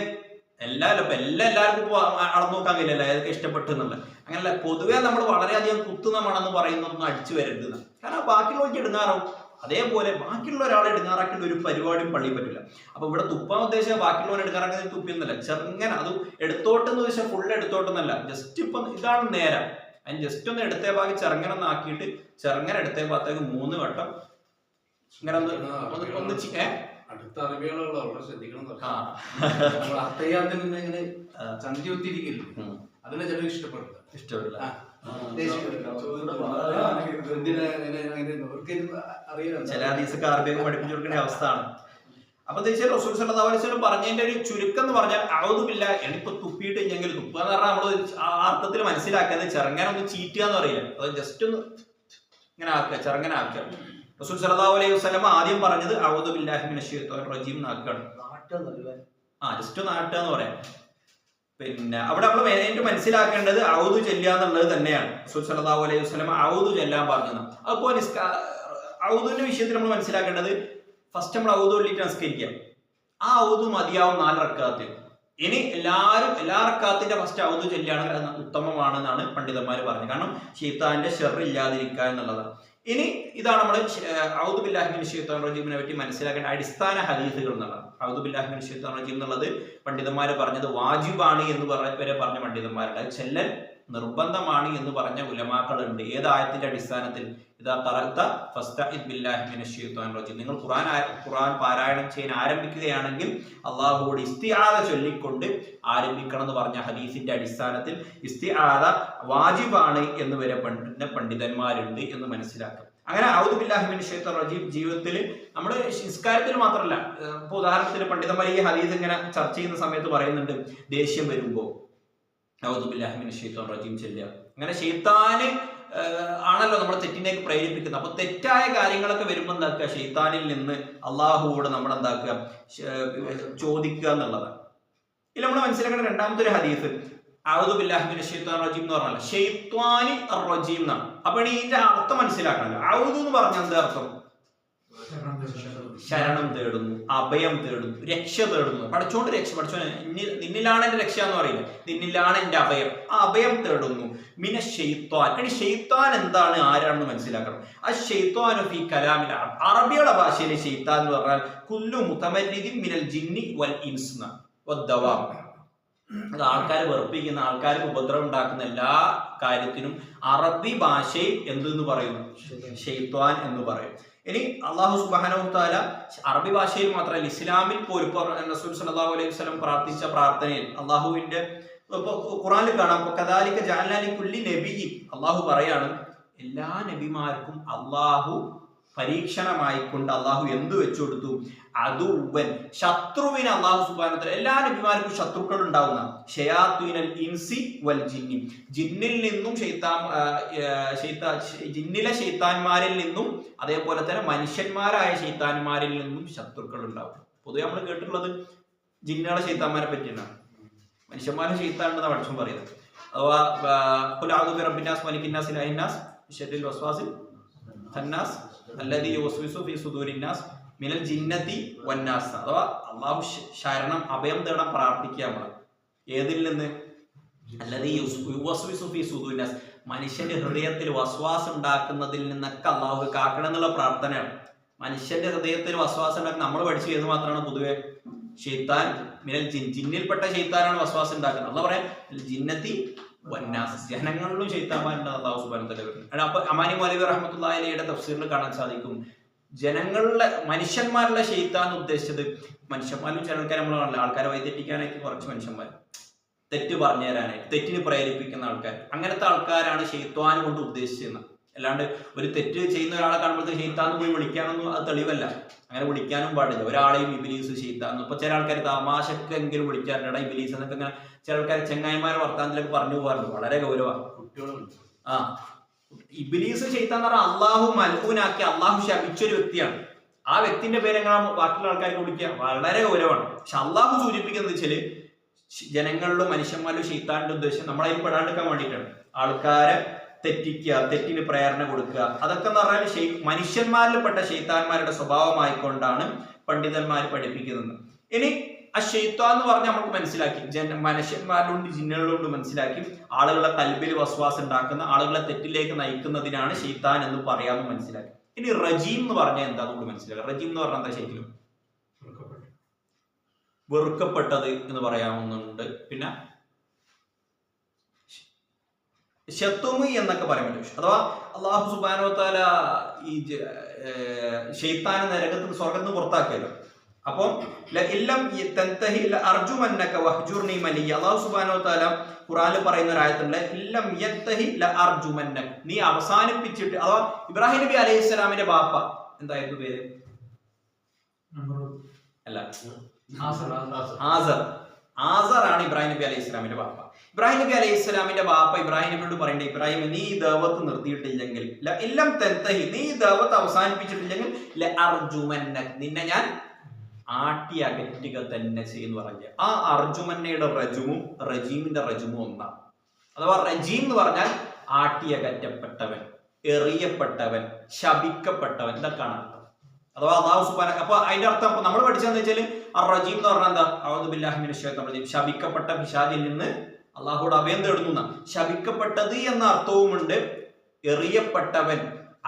A: എല്ലാവർക്കും അളന്നു നോക്കാൻ കഴിയില്ല ഏതൊക്കെ ഇഷ്ടപ്പെട്ടു എന്നുള്ളത്. അങ്ങനെയല്ല, പൊതുവെ നമ്മൾ വളരെയധികം കുത്തുന്ന മണമെന്ന് പറയുന്നതൊന്നും അടിച്ചു വരരുത്. കാരണം ബാക്കിയുള്ളവർക്ക് എടുങ്ങാറാവും. അതേപോലെ ബാക്കിയുള്ള ഒരാളെ എടുങ്ങാറാക്കേണ്ട ഒരു പരിപാടിയും പള്ളിയിൽ പറ്റില്ല. അപ്പൊ ഇവിടെ തുപ്പാൻ ഉദ്ദേശിച്ച ബാക്കിയുള്ളവരെ എടുങ്ങാറാക്കുന്നത് തുപ്പിയൊന്നുമല്ല, ചെറുങ്ങനെ അത് എടുത്തോട്ടെന്ന് വെച്ചാൽ ഫുള്ള് എടുത്തോട്ടെന്നല്ല, ജസ്റ്റ് ഇപ്പം ഇതാണ് നേരം, അതിന് ജസ്റ്റ് ഒന്ന് എടുത്തേ ഭാഗം ചെറുങ്ങനെ ഒന്ന് ആക്കിയിട്ട് ചെറുങ്ങനെ എടുത്തേ ഭാഗത്തേക്ക് 3 വട്ടം ഇങ്ങനെ ഒന്ന്
B: അടുത്ത അറിവുകളുള്ള വളരെ ശ്രദ്ധിക്കണം. അതിനെ ചില ഇഷ്ടപ്പെടില്ല.
A: ചില ഹദീസൊക്കെ അറബിയൊക്കെ പഠിപ്പിച്ചു കൊടുക്കേണ്ട അവസ്ഥയാണ്. അപ്പൊ റസൂൽ സല്ലല്ലാഹു അലൈഹി വസല്ലം പറഞ്ഞതിന്റെ ഒരു ചുരുക്കം എന്ന് പറഞ്ഞാൽ അഊദു ബില്ലാഹി, എനിക്കിപ്പോ തുപ്പിയിട്ട് ഇല്ലെങ്കിൽ തുപ്പ എന്ന് പറഞ്ഞാൽ നമ്മള് ആ അർത്ഥത്തിൽ മനസ്സിലാക്കുന്നത് ചെറുങ്ങനെ ഒന്ന് ചീറ്റുക എന്ന് പറയില്ല, അത് ജസ്റ്റ് ഒന്ന് ഇങ്ങനെ ആക്കുക, ചെറുങ്ങനെ ആക്കുക. റസൂൽ സല്ലല്ലാഹു അലൈഹി വസല്ലം ആദ്യം പറഞ്ഞത് അഊദു ബില്ലാഹി മിനശ് ശൈത്വാനിർ റജീം എന്നാക്കുകയാണ്. ജസ്റ്റ് ഒന്ന് ആട്ടുക എന്ന് പറയാം. പിന്നെ അവിടെ നമ്മൾ മെയിനായിട്ട് മനസ്സിലാക്കേണ്ടത് ഔദു ചെല്ലുക എന്നുള്ളത് തന്നെയാണ്. റസൂൽ സല്ലല്ലാഹു അലൈഹി വസല്ലം ഔദു ചെല്ലാൻ പറഞ്ഞത്. അപ്പോൾ ഔദുവിന്റെ വിഷയത്തിൽ നമ്മൾ മനസ്സിലാക്കേണ്ടത് ഫസ്റ്റ് നമ്മൾ ഔദു ചൊല്ലിയിട്ട് നമസ്കരിക്കുക. ആ ഔദു മതിയാവും 4 റക്അത്ത്. ഇനി എല്ലാ റക്അത്തിന്റെ ഫസ്റ്റ് ഔദു ചൊല്ലിയാണ് ഉത്തമമാണെന്നാണ് പണ്ഡിതന്മാർ പറഞ്ഞത്. കാരണം ശൈത്താന്റെ ശർറ് ഇല്ലാതിരിക്കുക എന്നുള്ളതാണ്. ഇനി ഇതാണ് നമ്മൾ ഔദു ബില്ലാഹി മിനശ് ശൈത്വാനിർ റജീമിനെ പറ്റി മനസ്സിലാക്കേണ്ട അടിസ്ഥാന ഹദീസുകൾ എന്നുള്ളത്. ഔദു ബില്ലാഹി മിനശ് ശൈത്വാനിർ റജീം എന്നുള്ളത് പണ്ഡിതന്മാർ പറഞ്ഞത് വാജിബാണ് എന്ന് വരെ പറഞ്ഞ പണ്ഡിതന്മാരുണ്ട്. അത് ചെല്ലൽ നിർബന്ധമാണ് എന്ന് പറഞ്ഞ ഉലമാക്കളുണ്ട്. ഏത് ആയത്തിന്റെ അടിസ്ഥാനത്തിൽ? ഇദാ ഖറഅത ഫസ്തഇദ് ബില്ലാഹി മിനശ് ശൈത്വാനിർ റജീം. നിങ്ങൾ ഖുർആൻ പാരായണം ചെയ്യാൻ ആരംഭിക്കുകയാണെങ്കിൽ അല്ലാഹുവോട് ഇസ്തിആദ ചൊല്ലിക്കൊണ്ട് ആരംഭിക്കണം എന്ന് പറഞ്ഞ ഹദീസിന്റെ അടിസ്ഥാനത്തിൽ ഇസ്തിആദ വാജിബാണ് എന്ന് വരെ പണ്ഡിതന്മാരുണ്ട് എന്ന് മനസ്സിലാക്കുക. അങ്ങനെ ഔദു ബില്ലാഹി മിനശ് ശൈത്വാനിർ റജീം ജീവിതത്തിൽ നമ്മൾ നിസ്കാരത്തിൽ മാത്രമല്ല, ഇപ്പോൾ ഉദാഹരണത്തിന് പണ്ഡിതന്മാർ ഈ ഹദീസ് ഇങ്ങനെ ചർച്ച ചെയ്യുന്ന സമയത്ത് പറയുന്നുണ്ട്, ദേഷ്യം വരുമ്പോൾ ഔദു ബില്ലാഹി മിനശ് ശൈത്വാനിർ റജീം ചൊല്ലുക. അങ്ങനെ ശൈത്താന് ആണല്ലോ നമ്മൾ തെറ്റിനേക്ക് പ്രേരിപ്പിക്കുന്നത്. അപ്പൊ തെറ്റായ കാര്യങ്ങളൊക്കെ വരുമ്പോൾ എന്താക്കുക? ശൈത്താനിൽ നിന്ന് അള്ളാഹുവോട് നമ്മൾ എന്താക്കുക? ചോദിക്കുക എന്നുള്ളതാണ്. ഇതിൽ നമ്മൾ മനസ്സിലാക്കേണ്ട രണ്ടാമത്തെ ഒരു ഹദീസ് ഔദു ബില്ലാഹി മിനശ് ശൈത്വാനിർ റജീം എന്ന് പറഞ്ഞാൽ ശൈത്വാനി റജീം എന്നാണ്. അപ്പൊ ഇതിന്റെ അർത്ഥം മനസ്സിലാക്കണം. ഔദു എന്ന് പറഞ്ഞാൽ എന്താ അർത്ഥം? ശരണം തേടുന്നു, അഭയം തേടുന്നു, രക്ഷ തേടുന്നു. പഠിച്ചോണ്ട് രക്ഷ, പഠിച്ചോനെ നിന്നിലാണ് എന്റെ രക്ഷ എന്ന് പറയുന്നത്, നിന്നിലാണ് എന്റെ അഭയം. ആ അഭയം തേടുന്നു. മിനശ് ശൈത്വാൻ. ഇനി ശൈത്താൻ എന്താണ്, ആരാണെന്ന് മനസ്സിലാക്കണം. ആ ശൈത്വാനു ഫീ കലാമിൽ അറബ്. അറബിയുടെ ഭാഷയിൽ ശൈത്താൻ എന്ന് പറഞ്ഞാൽ കുല്ലു മുതമല്ലിദിൻ മിനൽ ജിന്നി വൽ ഇൻസ് വദ്ദവാം. അത് ആൾക്കാരെ വെറുപ്പിക്കുന്ന, ആൾക്കാർക്ക് ഉപദ്രവം ഉണ്ടാക്കുന്ന എല്ലാ കാര്യത്തിനും അറബി ഭാഷയിൽ എന്തെന്ന് പറയുന്നു? ശൈത്വാൻ എന്ന് പറയും. ഇനി അള്ളാഹു സുബ്ഹാനഹു വ തആല അറബി ഭാഷയിൽ മാത്രമല്ല ഇസ്ലാമിൽ പോലും റസൂൽ സല്ലല്ലാഹു അലൈഹി വസല്ലം പ്രാർത്ഥിച്ച പ്രാർത്ഥനയിൽ അള്ളാഹുവിന്റെ ഖുർആനിൽ കാണാം, കദാലിക ജഅൽനാ ലികുല്ലി നബിയ്യിൻ. അള്ളാഹു പറയാണ്, എല്ലാ നബിമാർക്കും അള്ളാഹു പരീക്ഷണമായിക്കൊണ്ട് അള്ളാഹു എന്ത് വെച്ചു കൊടുത്തു? അദുവൻ, ശത്രുവിന്. അള്ളാഹു സുബ്ഹാനഹു വ തആല എല്ലാ നബിമാർക്കും ശത്രുക്കൾ ഉണ്ടാവുന്ന ശയാത്വീനൽ ഇൻസി വൽ ജിന്നി, ജിന്നിൽ നിന്നും ജിന്നിലെ ശൈത്താന്മാരിൽ നിന്നും അതേപോലെ തന്നെ മനുഷ്യന്മാരായ ശൈത്താന്മാരിൽ നിന്നും ശത്രുക്കൾ ഉണ്ടാവും. പൊതുവെ നമ്മൾ കേട്ടിട്ടുള്ളത് ജിന്നുകളെ ശൈത്താന്മാരെ പറ്റിയാണ്. മനുഷ്യന്മാരെ ശൈത്താണെന്നാണ് പഠിച്ചും പറയുന്നത്. അഥവാ റബ്ബിന്നാസ് മലിക്കിന്നാസ് ഇലാഹിന്നാസ് ശർരിൽ വസ്വാസിൽ ഖന്നാസ് അല്ലദീ യുവസ്വിസു ഫീ സുദൂരിന്നാസ് മിനൽ ജിന്നതി വന്നാസ്. അഥവാ അള്ളാഹു ശരണം, അഭയം തേടാൻ പ്രാർത്ഥിക്കുക. നമ്മൾ ഏതിൽ നിന്ന്? അല്ലദീ യുവസ്വിസു ഫീ സുദൂരിന്നാസ്, മനുഷ്യന്റെ ഹൃദയത്തിൽ വസ്വാസം ഉണ്ടാക്കുന്നതിൽ നിന്നൊക്കെ അള്ളാഹു കാക്കണം എന്നുള്ള പ്രാർത്ഥനയാണ്. മനുഷ്യന്റെ ഹൃദയത്തിൽ വസ്വാസം ഉണ്ടാക്കുന്ന നമ്മൾ പഠിച്ചു ഏത് മാത്രമാണ്? പൊതുവെ ശൈത്താൻ മിനൽ ജിന്നിൽപ്പെട്ട ശൈത്താനാണ് വസ്വാസം ഉണ്ടാക്കുന്നത്. അള്ളാഹു പറയാം ജിന്നതി വന്നാസ്, ജനങ്ങളിലും ശൈത്താന്മാരുണ്ട് അള്ളാഹു സുബ്ഹാനഹു വ തആല പറയുന്നത്. അപ്പൊ അമാനി മൗലവി റഹ്മത്തുള്ളാഹി അലൈഹിയുടെ തഫ്സീറിൽ കാണാൻ സാധിക്കും, ജനങ്ങളിലെ മനുഷ്യന്മാരുടെ ശൈത്താൻ ഉദ്ദേശിച്ചത് മനുഷ്യന്മാരിലും ചില ആൾക്കാർ നമ്മളാണല്ലോ, ആൾക്കാരെ വഴിതെറ്റിക്കാനായിട്ട് കുറച്ച് മനുഷ്യന്മാർ, തെറ്റ് പറഞ്ഞു തരാനായിട്ട്, തെറ്റിന് പ്രേരിപ്പിക്കുന്ന ആൾക്കാർ, അങ്ങനത്തെ ആൾക്കാരാണ് ശൈത്വാൻ കൊണ്ട് ഉദ്ദേശിച്ചത്. അല്ലാണ്ട് ഒരു തെറ്റ് ചെയ്യുന്ന ഒരാളെ കാണുമ്പോഴത്തേക്ക് ശൈത്താന്ന് പോയി വിളിക്കാനൊന്നും അത് തെളിവല്ല. അങ്ങനെ വിളിക്കാനും പാടില്ല ഒരാളെയും. ഇബ്ലീസ് ശൈത്താന്ന് ഇപ്പൊ ചില ആൾക്കാർ തമാശക്കെങ്കിലും വിളിക്കാറുണ്ട് ഇബ്ലീസ് എന്നൊക്കെ. ഇങ്ങനെ ചില ആൾക്കാർ ചെങ്ങായിമാരെ വർത്താനത്തിലൊക്കെ പറഞ്ഞു പോകാറുണ്ട്, വളരെ ഗൗരവമാണ്. ആ ഇബ്ലീസ് ശൈത്താൻ എന്ന് പറഞ്ഞാൽ അള്ളാഹു മൽഊനാക്കി, അള്ളാഹു ശപിച്ചൊരു വ്യക്തിയാണ്. ആ വ്യക്തിന്റെ പേര് എങ്ങനെ ബാക്കിയുള്ള ആൾക്കാർക്ക് വിളിക്കുക? വളരെ ഗൗരവമാണ്. പക്ഷെ അള്ളാഹു സൂചിപ്പിക്കുന്നത് വെച്ചാല് ജനങ്ങളിലും മനുഷ്യന്മാരിലും ശൈത്താന്റെ ഉദ്ദേശം നമ്മളതിൽ പെടാണ്ടിരിക്കാൻ വേണ്ടിയിട്ടാണ്. ആൾക്കാരെ തെറ്റിക്കുക, തെറ്റിന് പ്രേരണ കൊടുക്കുക, അതൊക്കെ എന്ന് പറഞ്ഞാൽ മനുഷ്യന്മാരിൽപ്പെട്ട ശൈത്താന്മാരുടെ സ്വഭാവമായിക്കൊണ്ടാണ് പണ്ഡിതന്മാർ പഠിപ്പിക്കുന്നത്. ഇനി ആ ശൈത്താൻ എന്ന് പറഞ്ഞാൽ നമുക്ക് മനസ്സിലാക്കി, മനുഷ്യന്മാരിലുണ്ട് ജിന്നുകളിലുണ്ട് മനസ്സിലാക്കി, ആളുകളെ കൽബിൽ വസ്വാസം ഉണ്ടാക്കുന്ന, ആളുകളെ തെറ്റിലേക്ക് നയിക്കുന്നതിനാണ് ശൈത്താൻ എന്ന് പറയാമെന്ന് മനസ്സിലാക്കി. ഇനി റജീം എന്ന് പറഞ്ഞാൽ എന്താ കൂടി മനസ്സിലാക്കുക. റജീം എന്ന് പറഞ്ഞാൽ എന്താ? ശരിക്കും വെറുക്കപ്പെട്ടത് എന്ന് പറയാവുന്നുണ്ട്. പിന്നെ ശത്തുമി എന്നൊക്കെ പറയാൻ പറ്റും. അഥവാ അള്ളാഹു സുബ്ഹാനഹു വ തആല ഈ ശൈത്താനെ നരകത്തിൽ സ്വർഗ്ഗത്തിൽ നിന്ന് പുറത്താക്കിയല്ലോ. അപ്പൊ അള്ളാഹു സുബ്ഹാനഹു വ തആല ഖുർആനിൽ പറയുന്ന ഒരു ആയത്തുണ്ട്, നീ അവസാനിപ്പിച്ചിട്ട്. അഥവാ ഇബ്രാഹിം നബി അലൈഹിസ്സലാമിന്റെ ബാപ്പ എന്തായിരുന്നു പേര്? അല്ല, ആസറാണ് ഇബ്രാഹിം നബി അലൈഹി സ്വലാമിന്റെ ബാപ്പ. ഇബ്രാഹിം നബി അലൈഹി സ്വലാമിന്റെ ബാപ്പ ഇബ്രാഹിം നബിയോട് പറയണ്ടേ, ഇബ്രാഹിം നീ ഈ ദഅവത്ത് നിർത്തിയിട്ടില്ലെങ്കിൽ, നീ ഈ ദഅവത്ത് അവസാനിപ്പിച്ചിട്ടില്ലെങ്കിൽ നിന്നെ ഞാൻ ആട്ടി അകറ്റുക തന്നെ ചെയ്യുന്നു പറഞ്ഞ ആ അർജുമന്നയുടെ റജുമും റജീമിന്റെ റജുമും ഒന്നാണ്. അഥവാ റജീം എന്ന് പറഞ്ഞാൽ ആട്ടി അകറ്റപ്പെട്ടവൻ എറിയപ്പെട്ടവൻ, ശപിക്കപ്പെട്ടവൻ, ഇതൊക്കെയാണ് അർത്ഥം. അഥവാ അല്ലാഹു സുബ്ഹാനഹു. അപ്പൊ അതിന്റെ അർത്ഥം നമ്മൾ പഠിച്ചതെന്ന് വെച്ചാൽ അർ-റജീം എന്ന് പറഞ്ഞാൽ എന്താ? അഊദു ബില്ലാഹി മിനശ് ശൈത്താനിർ റജീം, ശപിക്കപ്പെട്ട പിശാചിൽ നിന്ന് അള്ളാഹുവോട് അഭയം തേടുന്ന. ശപിക്കപ്പെട്ടത് എന്ന അർത്ഥവുമുണ്ട്, എറിയപ്പെട്ടവൻ,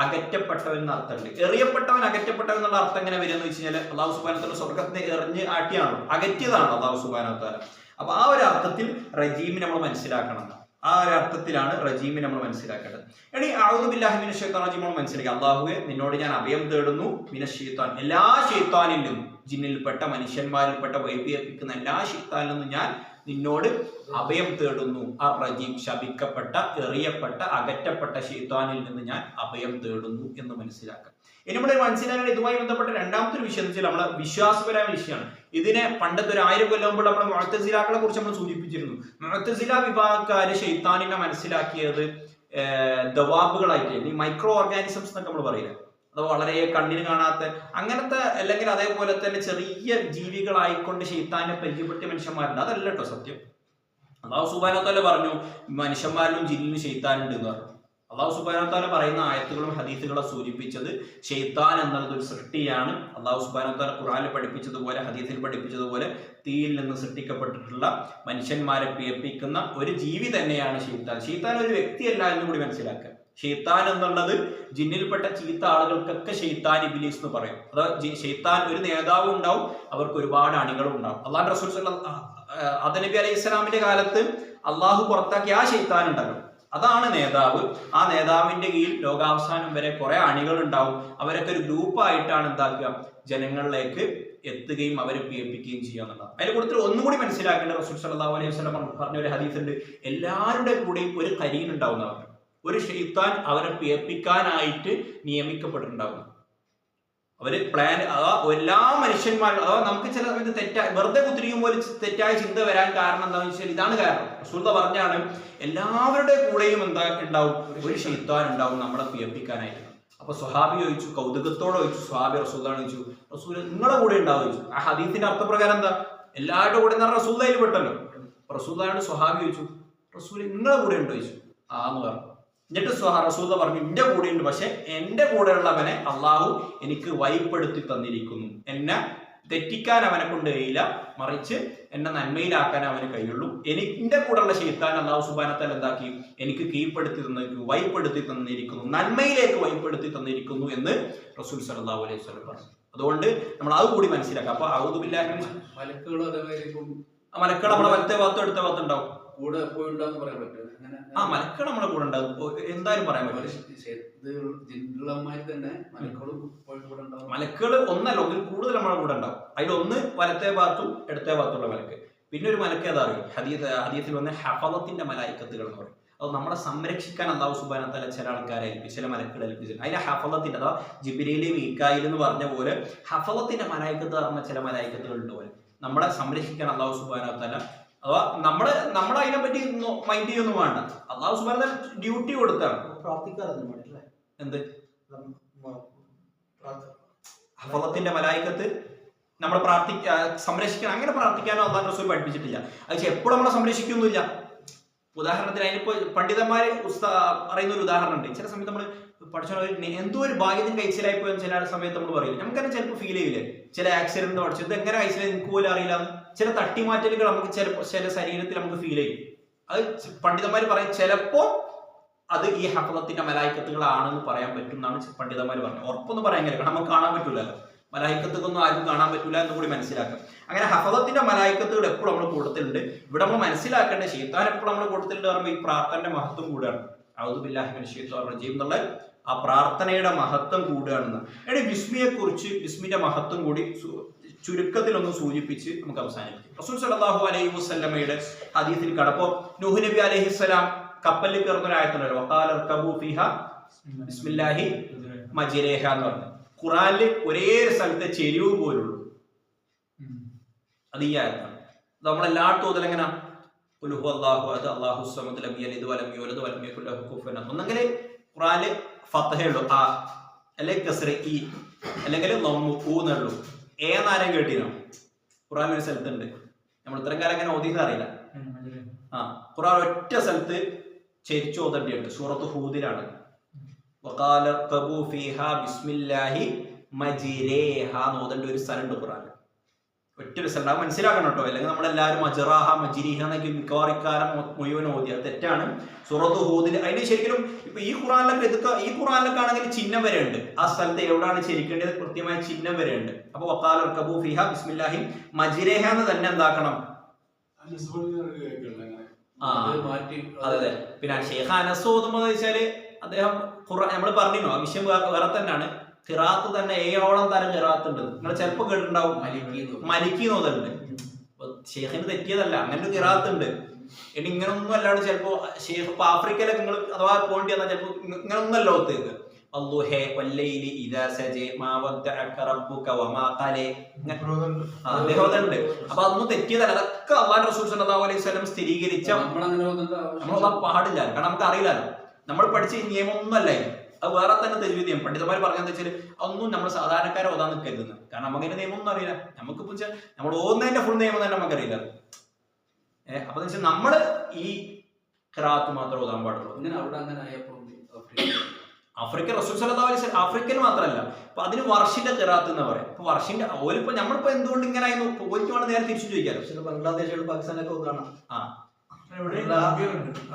A: അകറ്റപ്പെട്ടവൻ എന്ന അർത്ഥമുണ്ട്. എറിയപ്പെട്ടവൻ, അകറ്റപ്പെട്ടവൻ എന്നുള്ള അർത്ഥം എങ്ങനെ വരിക എന്ന് വെച്ച് കഴിഞ്ഞാൽ അല്ലാഹു സുബ്ഹാനഹു വതആല സ്വർഗ്ഗത്തെ എറിഞ്ഞ് ആട്ടിയാണല്ലോ, അകറ്റിയതാണല്ലോ അല്ലാഹു സുബ്ഹാനഹു വതആല. അപ്പൊ ആ ഒരു അർത്ഥത്തിൽ റജീമിനെ നമ്മൾ മനസ്സിലാക്കണം. ആ ഒരു അർത്ഥത്തിലാണ് റജീമിനെ നമ്മൾ മനസ്സിലാക്കേണ്ടത്. ഇനി അഊദു ബില്ലാഹി മിനശ് ശൈത്താനിർ റജീം നമ്മൾ മനസ്സിലാക്കുക. അല്ലാഹുവേ, നിന്നോട് ഞാൻ അഭയം തേടുന്നു, മിനശ് ശൈത്താൻ, എല്ലാ ശൈത്താനിൽ നിന്നും, ജിന്നിൽപ്പെട്ട മനുഷ്യന്മാരിൽപ്പെട്ട വൈപിപ്പിക്കുന്ന എല്ലാ ശൈത്താനിൽ നിന്നും ഞാൻ നിന്നോട് അഭയം തേടുന്നു. അർ-റജീം, ശപിക്കപ്പെട്ട, എറിയപ്പെട്ട, അകറ്റപ്പെട്ട ശൈത്താനിൽ നിന്ന് ഞാൻ അഭയം തേടുന്നു എന്ന് മനസ്സിലാക്കാം. ഇനി നമ്മുടെ മനസ്സിലാക്കാൻ ഇതുമായി ബന്ധപ്പെട്ട രണ്ടാമത്തെ ഒരു വിഷയം എന്ന് വെച്ചാൽ നമ്മളെ വിശ്വാസപരമായ വിഷയമാണ്. ഇതിനെ പണ്ടത്തെ ഒരു 1000 കൊല്ലം മുമ്പ് നമ്മൾ മുഅ്തസിലാക്കളെ കുറിച്ച് നമ്മൾ സൂചിപ്പിച്ചിരുന്നു. മുഅ്തസില വിഭാഗക്കാര് ശൈത്താനിനെ മനസ്സിലാക്കിയത് ദവാബുകളായിട്ട്, ഈ മൈക്രോ ഓർഗാനിസംസ് എന്നൊക്കെ നമ്മൾ പറയില്ല, അത് വളരെ കണ്ണിന് കാണാത്ത അങ്ങനത്തെ, അല്ലെങ്കിൽ അതേപോലെ തന്നെ ചെറിയ ജീവികളായിക്കൊണ്ട് ശൈത്താനെ പരിചയപ്പെടുത്തിയ മനുഷ്യന്മാരുണ്ട്. അതല്ല കേട്ടോ സത്യം. അല്ലാഹു സുബ്ഹാനഹു വതആല പറഞ്ഞു മനുഷ്യന്മാരിലും ജിന്നിലും ശൈത്താനുണ്ട് എന്ന് പറഞ്ഞു. അല്ലാഹു സുബ്ഹാനഹു വതആല പറയുന്ന ആയത്തുകളും ഹദീസുകളും സൂചിപ്പിച്ചത് ശൈത്താൻ എന്നുള്ളത് ഒരു സൃഷ്ടിയാണ്. അല്ലാഹു സുബ്ഹാനഹു വതആല ഖുർആനിൽ പഠിപ്പിച്ചതുപോലെ, ഹദീസിൽ പഠിപ്പിച്ചതുപോലെ തീയിൽ നിന്ന് സൃഷ്ടിക്കപ്പെട്ടിട്ടുള്ള മനുഷ്യന്മാരെ പിയപ്പിക്കുന്ന ഒരു ജീവി തന്നെയാണ് ശൈത്താൻ. ശൈത്താൻ ഒരു വ്യക്തിയല്ല എന്ന് കൂടി മനസ്സിലാക്കുക. ഷെയ്ത്താൻ എന്നുള്ളത് ജിന്നിൽപ്പെട്ട ചീത്ത ആളുകൾക്കൊക്കെ ഷെയ്ത്താൻ ഇബ്ലീസ് എന്ന് പറയും. അതായത് ഷെയ്ത്താൻ ഒരു നേതാവും ഉണ്ടാവും, അവർക്ക് ഒരുപാട് അണികളും ഉണ്ടാവും. അള്ളാഹു റസൂൽ ആദം നബി അലൈഹി സ്വലാമിന്റെ കാലത്ത് അള്ളാഹു പുറത്താക്കിയ ആ ഷെയ്ത്താൻ ഉണ്ടല്ലോ, അതാണ് നേതാവ്. ആ നേതാവിന്റെ കീഴിൽ ലോകാവസാനം വരെ കുറെ അണികൾ ഉണ്ടാവും. അവരൊക്കെ ഒരു ഗ്രൂപ്പായിട്ടാണ് എന്താക്കുക, ജനങ്ങളിലേക്ക് എത്തുകയും അവരെ പിയപ്പിക്കുകയും ചെയ്യുക എന്നുള്ളത്. അതിനെ കൂടുതൽ ഒന്നും കൂടി മനസ്സിലാക്കേണ്ട, റസൂൽ സല്ലല്ലാഹു അലൈഹി വസല്ലം പറഞ്ഞ ഒരു ഹദീസ് ഉണ്ട്, എല്ലാവരുടെ കൂടെയും ഒരു കരീൻ ഉണ്ടാവുന്നവർ, ഒരു ശൈത്താൻ അവരെ പിയപ്പിക്കാനായിട്ട് നിയമിക്കപ്പെട്ടിട്ടുണ്ടാകുന്നു. അവര് പ്ലാൻ, എല്ലാ മനുഷ്യന്മാരും, നമുക്ക് ചില സമയത്ത് തെറ്റായി വെറുതെ കുത്തിരിക്കുമ്പോൾ തെറ്റായ ചിന്ത വരാൻ കാരണം എന്താണെന്ന് വെച്ചാൽ ഇതാണ് കാരണം. റസൂൽ പറഞ്ഞാണ് എല്ലാവരുടെ കൂടെയും എന്താ ഉണ്ടാവും, ഒരു ശൈത്താൻ ഉണ്ടാവും നമ്മളെ പിയപ്പിക്കാനായിട്ട്. അപ്പൊ സ്വഹാബി ചോദിച്ചു, കൗതുകത്തോടെ ചോദിച്ചു, സ്വഹാബി റസൂലാണ് ചോദിച്ചു, റസൂൽ നിങ്ങളെ കൂടെ ഉണ്ടാവും ചോദിച്ചു. ആ ഹദീസിന്റെ അർത്ഥപ്രകാരം എന്താ, എല്ലാവരുടെ കൂടെ എന്ന് പറഞ്ഞാൽ റസൂലയിൽ പെട്ടല്ലോ. റസൂലാണ് സ്വഹാബി ചോദിച്ചു, റസൂൽ നിങ്ങളെ കൂടെ ഉണ്ടോ ചോദിച്ചു. ആന്ന് പറഞ്ഞു. എന്നിട്ട് റസൂൽ പറഞ്ഞു, എന്റെ കൂടെ ഉണ്ട്, പക്ഷെ എന്റെ കൂടെ ഉള്ളവനെ അള്ളാഹു എനിക്ക് വഴിപ്പെടുത്തി തന്നിരിക്കുന്നു. എന്നെ തെറ്റിക്കാൻ അവനെ കൊണ്ട് കഴിയില്ല, മറിച്ച് എന്നെ നന്മയിലാക്കാൻ അവന് കഴിയുള്ളൂ. എന്റെ കൂടെയുള്ള ശൈത്താൻ അള്ളാഹു സുബ്ഹാനഹു വതആല എന്താക്കി, എനിക്ക് കീഴ്പ്പെടുത്തി തന്നിരിക്കുന്നു, വഴിപ്പെടുത്തി തന്നിരിക്കുന്നു, നന്മയിലേക്ക് വഴിപ്പെടുത്തി തന്നിരിക്കുന്നു എന്ന് റസൂൽ സല്ലല്ലാഹു അലൈഹി വസല്ലം പറഞ്ഞു. അതുകൊണ്ട് നമ്മൾ അത് കൂടി മനസ്സിലാക്കാം. അപ്പൊ ഔദു ബില്ലാഹി
B: മലക്കുകൾ
A: മലക്കുകൾ നമ്മുടെ വലത്തെ ഭാഗത്തും അടുത്ത ഭാഗത്തും ഉണ്ടാവും.
B: കൂടെ പോയിണ്ടാന്ന് പറയാൻ പറ്റും.
A: ആ മലക്കുകൾ നമ്മുടെ കൂടെ ഉണ്ടാവും, എന്തായാലും പറയാൻ പറ്റും. മലക്കുകൾ ഒന്നല്ല, ഒന്നിൽ കൂടുതൽ നമ്മുടെ കൂടെ ഉണ്ടാവും. അതിലൊന്ന് വലത്തെ ഭാഗത്തും ഇടത്തെ ഭാഗത്തുള്ള മലക്ക്. പിന്നെ ഒരു മലക്ക് ഏതാ അറിയും, ഹദീസിൽ വന്ന ഹഫളത്തിന്റെ മലായിക്കത്തുകൾ എന്ന് പറയും. അത് നമ്മളെ സംരക്ഷിക്കാൻ അല്ലാഹു സുബ്ഹാനഹു വതആല ചില ആൾക്കാരെ ഏൽപ്പിച്ചു, ചില മലക്കുകളെ ഏൽപ്പിച്ചു. അതിന്റെ ഹഫളത്തിന്റെ, അഥവാ ജിബ്രീൽ മീകായിൽ എന്ന് പറഞ്ഞ പോലെ ഹഫളത്തിന്റെ മലായിക്കത്ത് പറഞ്ഞ ചില മലായിക്കത്തുകളുണ്ട് പോലെ നമ്മളെ സംരക്ഷിക്കാൻ അല്ലാഹു സുബ്ഹാനഹു വതആല, അഥവാ നമ്മള് അതിനെ പറ്റി മൈൻഡ് ചെയ്യൊന്നും വേണ്ട, അല്ലാഹു സുബ്ഹാനഹു വതആല ഡ്യൂട്ടി കൊടുത്താണ്. എന്ത് ഹഫളത്തിന്റെ മലായിക്കത്ത് നമ്മളെ സംരക്ഷിക്കണം, അങ്ങനെ പ്രാർത്ഥിക്കാനോ അല്ലാഹു റസൂൽ പഠിപ്പിച്ചിട്ടില്ല. അത് എപ്പോഴും നമ്മളെ സംരക്ഷിക്കൊന്നുമില്ല. ഉദാഹരണത്തിന് അതിനിപ്പോ പണ്ഡിതന്മാര് പറയുന്ന ഒരു ഉദാഹരണം ഉണ്ട്. ചില സമയത്ത് നമ്മൾ പഠിച്ച എന്തോ ഒരു ഭാഗ്യത്തിന് കഴിച്ചിലായി പോയെന്ന് ചില സമയത്ത് നമ്മൾ പറയില്ല, നമുക്ക് തന്നെ ചിലപ്പോൾ ഫീൽ ചെയ്യില്ലേ, ചില ആക്സിഡന്റ് പഠിച്ചത് എങ്ങനെ കഴിച്ചില്ല എനിക്ക് പോലും അറിയില്ല, ചില തട്ടിമാറ്റലുകൾ നമുക്ക് ചില ശരീരത്തിൽ നമുക്ക് ഫീൽ ചെയ്യും. അത് പണ്ഡിതന്മാർ പറയും, ചിലപ്പോ അത് ഈ ഹഫളത്തിന്റെ മലായിക്കത്തുകളാണെന്ന് പറയാൻ പറ്റും എന്നാണ് പണ്ഡിതന്മാർ പറഞ്ഞത്. ഉറപ്പൊന്നും പറയാൻ കഴിയില്ല, നമുക്ക് കാണാൻ പറ്റൂലല്ലോ, മലായിക്കത്തുക്കൊന്നും ആരും കാണാൻ പറ്റൂല എന്ന് കൂടി മനസ്സിലാക്കാം. അങ്ങനെ ഹഫളത്തിന്റെ മലായിക്കത്തുകൾ എപ്പോഴും നമ്മൾ കൂട്ടത്തിലുണ്ട്. ഇവിടെ നമ്മൾ മനസ്സിലാക്കേണ്ട ശൈത്താൻ എപ്പോഴും നമ്മൾ കൂട്ടത്തിലുണ്ട് പറയുമ്പോൾ ഈ പ്രാർത്ഥനയുടെ മഹത്വം കൂടുകയാണ്. ഔദു ബില്ലാഹി മിനശ് ശൈത്വാനിർ റജീം എന്നുള്ള ആ പ്രാർത്ഥനയുടെ മഹത്വം കൂടുകയാണെന്ന്. എടി ബിസ്മിയെക്കുറിച്ച്, ബിസ്മിന്റെ മഹത്വം കൂടി ചുരുക്കത്തിലൊന്ന് സൂചിപ്പിച്ച് നമുക്ക് അവസാനിപ്പിക്കും. റസൂൽ സല്ലല്ലാഹു അലൈഹി വസല്ലമയുടെ ഹദീസിൽ കടപ്പോ നൂഹ് നബി അലൈഹിസ്സലാം കപ്പലിൽ കയറുന്ന ഒരായത്തുണ്ടല്ലോ, വഖാല ഇർകബൂ ഫീഹാ ബിസ്മില്ലാഹി മജ്രേഹ എന്ന് പറഞ്ഞു. ഖുറാനിൽ ഒരേ ഒരു സ്ഥലത്തെ ചെരിവ് പോലുള്ളൂ, അത് ഈ ആയത്താണ്. അത് നമ്മളെല്ലായിടത്തും മുതൽ എങ്ങനെ ഒന്നെങ്കിൽ ഖുറാനിൽ ഫത്ഹയുള്ളൂ ആ, അല്ലെങ്കിൽ കസ്ര ഈ, അല്ലെങ്കിൽ ഊന്നുള്ളൂ. ഏന്നാരും കേട്ടിനോ? ഖുറാൻ ഒരു സ്ഥലത്തുണ്ട്, നമ്മൾ ഇത്രയും കാലം അങ്ങനെ ഓതിയത് അറിയില്ല. ഖുറാൻ ഒറ്റ സ്ഥലത്ത് ചെരിച്ചു ഓതേണ്ടിയുണ്ട്, സൂറത്ത് ഹൂദിലാണ്. വഖാല ഖബൂ ഫീഹാ ബിസ്മില്ലാഹി മജ്രേഹ നോദണ്ട ഒരു സ്ഥലമുണ്ട് ഖുർആനിൽ. ഒറ്റൊരു സ്ഥലം അത് മനസ്സിലാക്കണം കേട്ടോ. അല്ലെങ്കിൽ നമ്മളെല്ലാവരും മജ്റാഹ മജ്രീഹ എന്നൊക്കെ മിക്കവാറും ഇക്കാലം മുഴുവൻ ഓതി. അത് തെറ്റാണ്. സൂറത്ത് ഹൂദിൽ അതിന് ശരിക്കും ഇപ്പൊ ഈ ഖുർആനിലൊക്കെ ആണെങ്കിൽ ചിഹ്നം വരെ ഉണ്ട്. ആ സ്ഥലത്ത് എവിടെയാണ് ചിരിക്കേണ്ടത് കൃത്യമായ ചിഹ്നം വരെ ഉണ്ട്. അപ്പൊ വഖാല ഖബൂ ഫീഹാ ബിസ്മില്ലാഹി മജ്രേഹ എന്ന് തന്നെ എന്താക്കണം. അതെ. പിന്നെ ഷെയ്ഖ് അനസ് ഓതുമ്പോൾ വെച്ചാല് അദ്ദേഹം നമ്മൾ പറഞ്ഞിരുന്നു ആ വിഷയം വേറെ തന്നെയാണ്. ഖിറാത്ത് തന്നെ 7ഓളം തരം ഖിറാത്ത് ഉണ്ട്. നിങ്ങൾ ചിലപ്പോൾ കേട്ടിട്ടുണ്ടാവും മലിക്കി നോതുണ്ട്. ഷെയ്ഖിന് തെറ്റിയതല്ല, അങ്ങനെ ഒരു ഖിറാത്ത് ഉണ്ട്. ഇനി ഇങ്ങനൊന്നും അല്ലാണ്ട് ചിലപ്പോ ഷെയ്ഖ് ഇപ്പൊ ആഫ്രിക്കയിലൊക്കെ നിങ്ങൾ അഥവാ പോകേണ്ടി വന്നാൽ ചിലപ്പോ ഇങ്ങനൊന്നും അല്ല ഒത്തേക്ക് അദ്ദേഹമുണ്ട്. അപ്പൊ അതൊന്നും തെറ്റിയതല്ല. അതൊക്കെ അള്ളാഹു റസൂൽ സല്ലല്ലാഹു അലൈഹി വസല്ലം സ്ഥിരീകരിച്ച നമ്മളത് പാടില്ല. കാരണം നമുക്ക് അറിയില്ലല്ലോ. നമ്മൾ പഠിച്ച നിയമമൊന്നും അല്ല. അത് വേറെ തന്നെ തജ്വീദ് പണ്ഡിതന്മാർ പറഞ്ഞതെന്ന് വെച്ചാൽ അതൊന്നും നമ്മൾ സാധാരണക്കാരെ ഓതാൻ നിൽക്കരുതെന്ന്. കാരണം നമുക്കതിന്റെ നിയമമൊന്നും അറിയില്ല. നമുക്കിപ്പോ നമ്മൾ ഓതുന്നതിന്റെ ഫുൾ നിയമം തന്നെ നമുക്കറിയില്ല. അപ്പൊ വെച്ചാൽ നമ്മള് ഈ ഖിറാഅത്ത് മാത്രമേ ഓതാൻ പാടുള്ളൂ. ആഫ്രിക്ക റസൂൽ സല്ലല്ലാഹു അലൈഹി വസല്ലം ആഫ്രിക്കയിൽ മാത്രമല്ല, അപ്പൊ അതിന് വർഷിന്റെ ഖിറാഅത്ത് എന്ന് പറയും. അപ്പൊ വർഷിന്റെ ഓലിപ്പോ നമ്മളിപ്പോ എന്തുകൊണ്ട് ഇങ്ങനെ ആയിരുന്നു ഓലിക്കുവാണ് നേരെ തിരിച്ചു ചോദിക്കാറ്.
C: ബംഗ്ലാദേശിൽ പാകിസ്ഥാനൊക്കെ ഓതാണ്.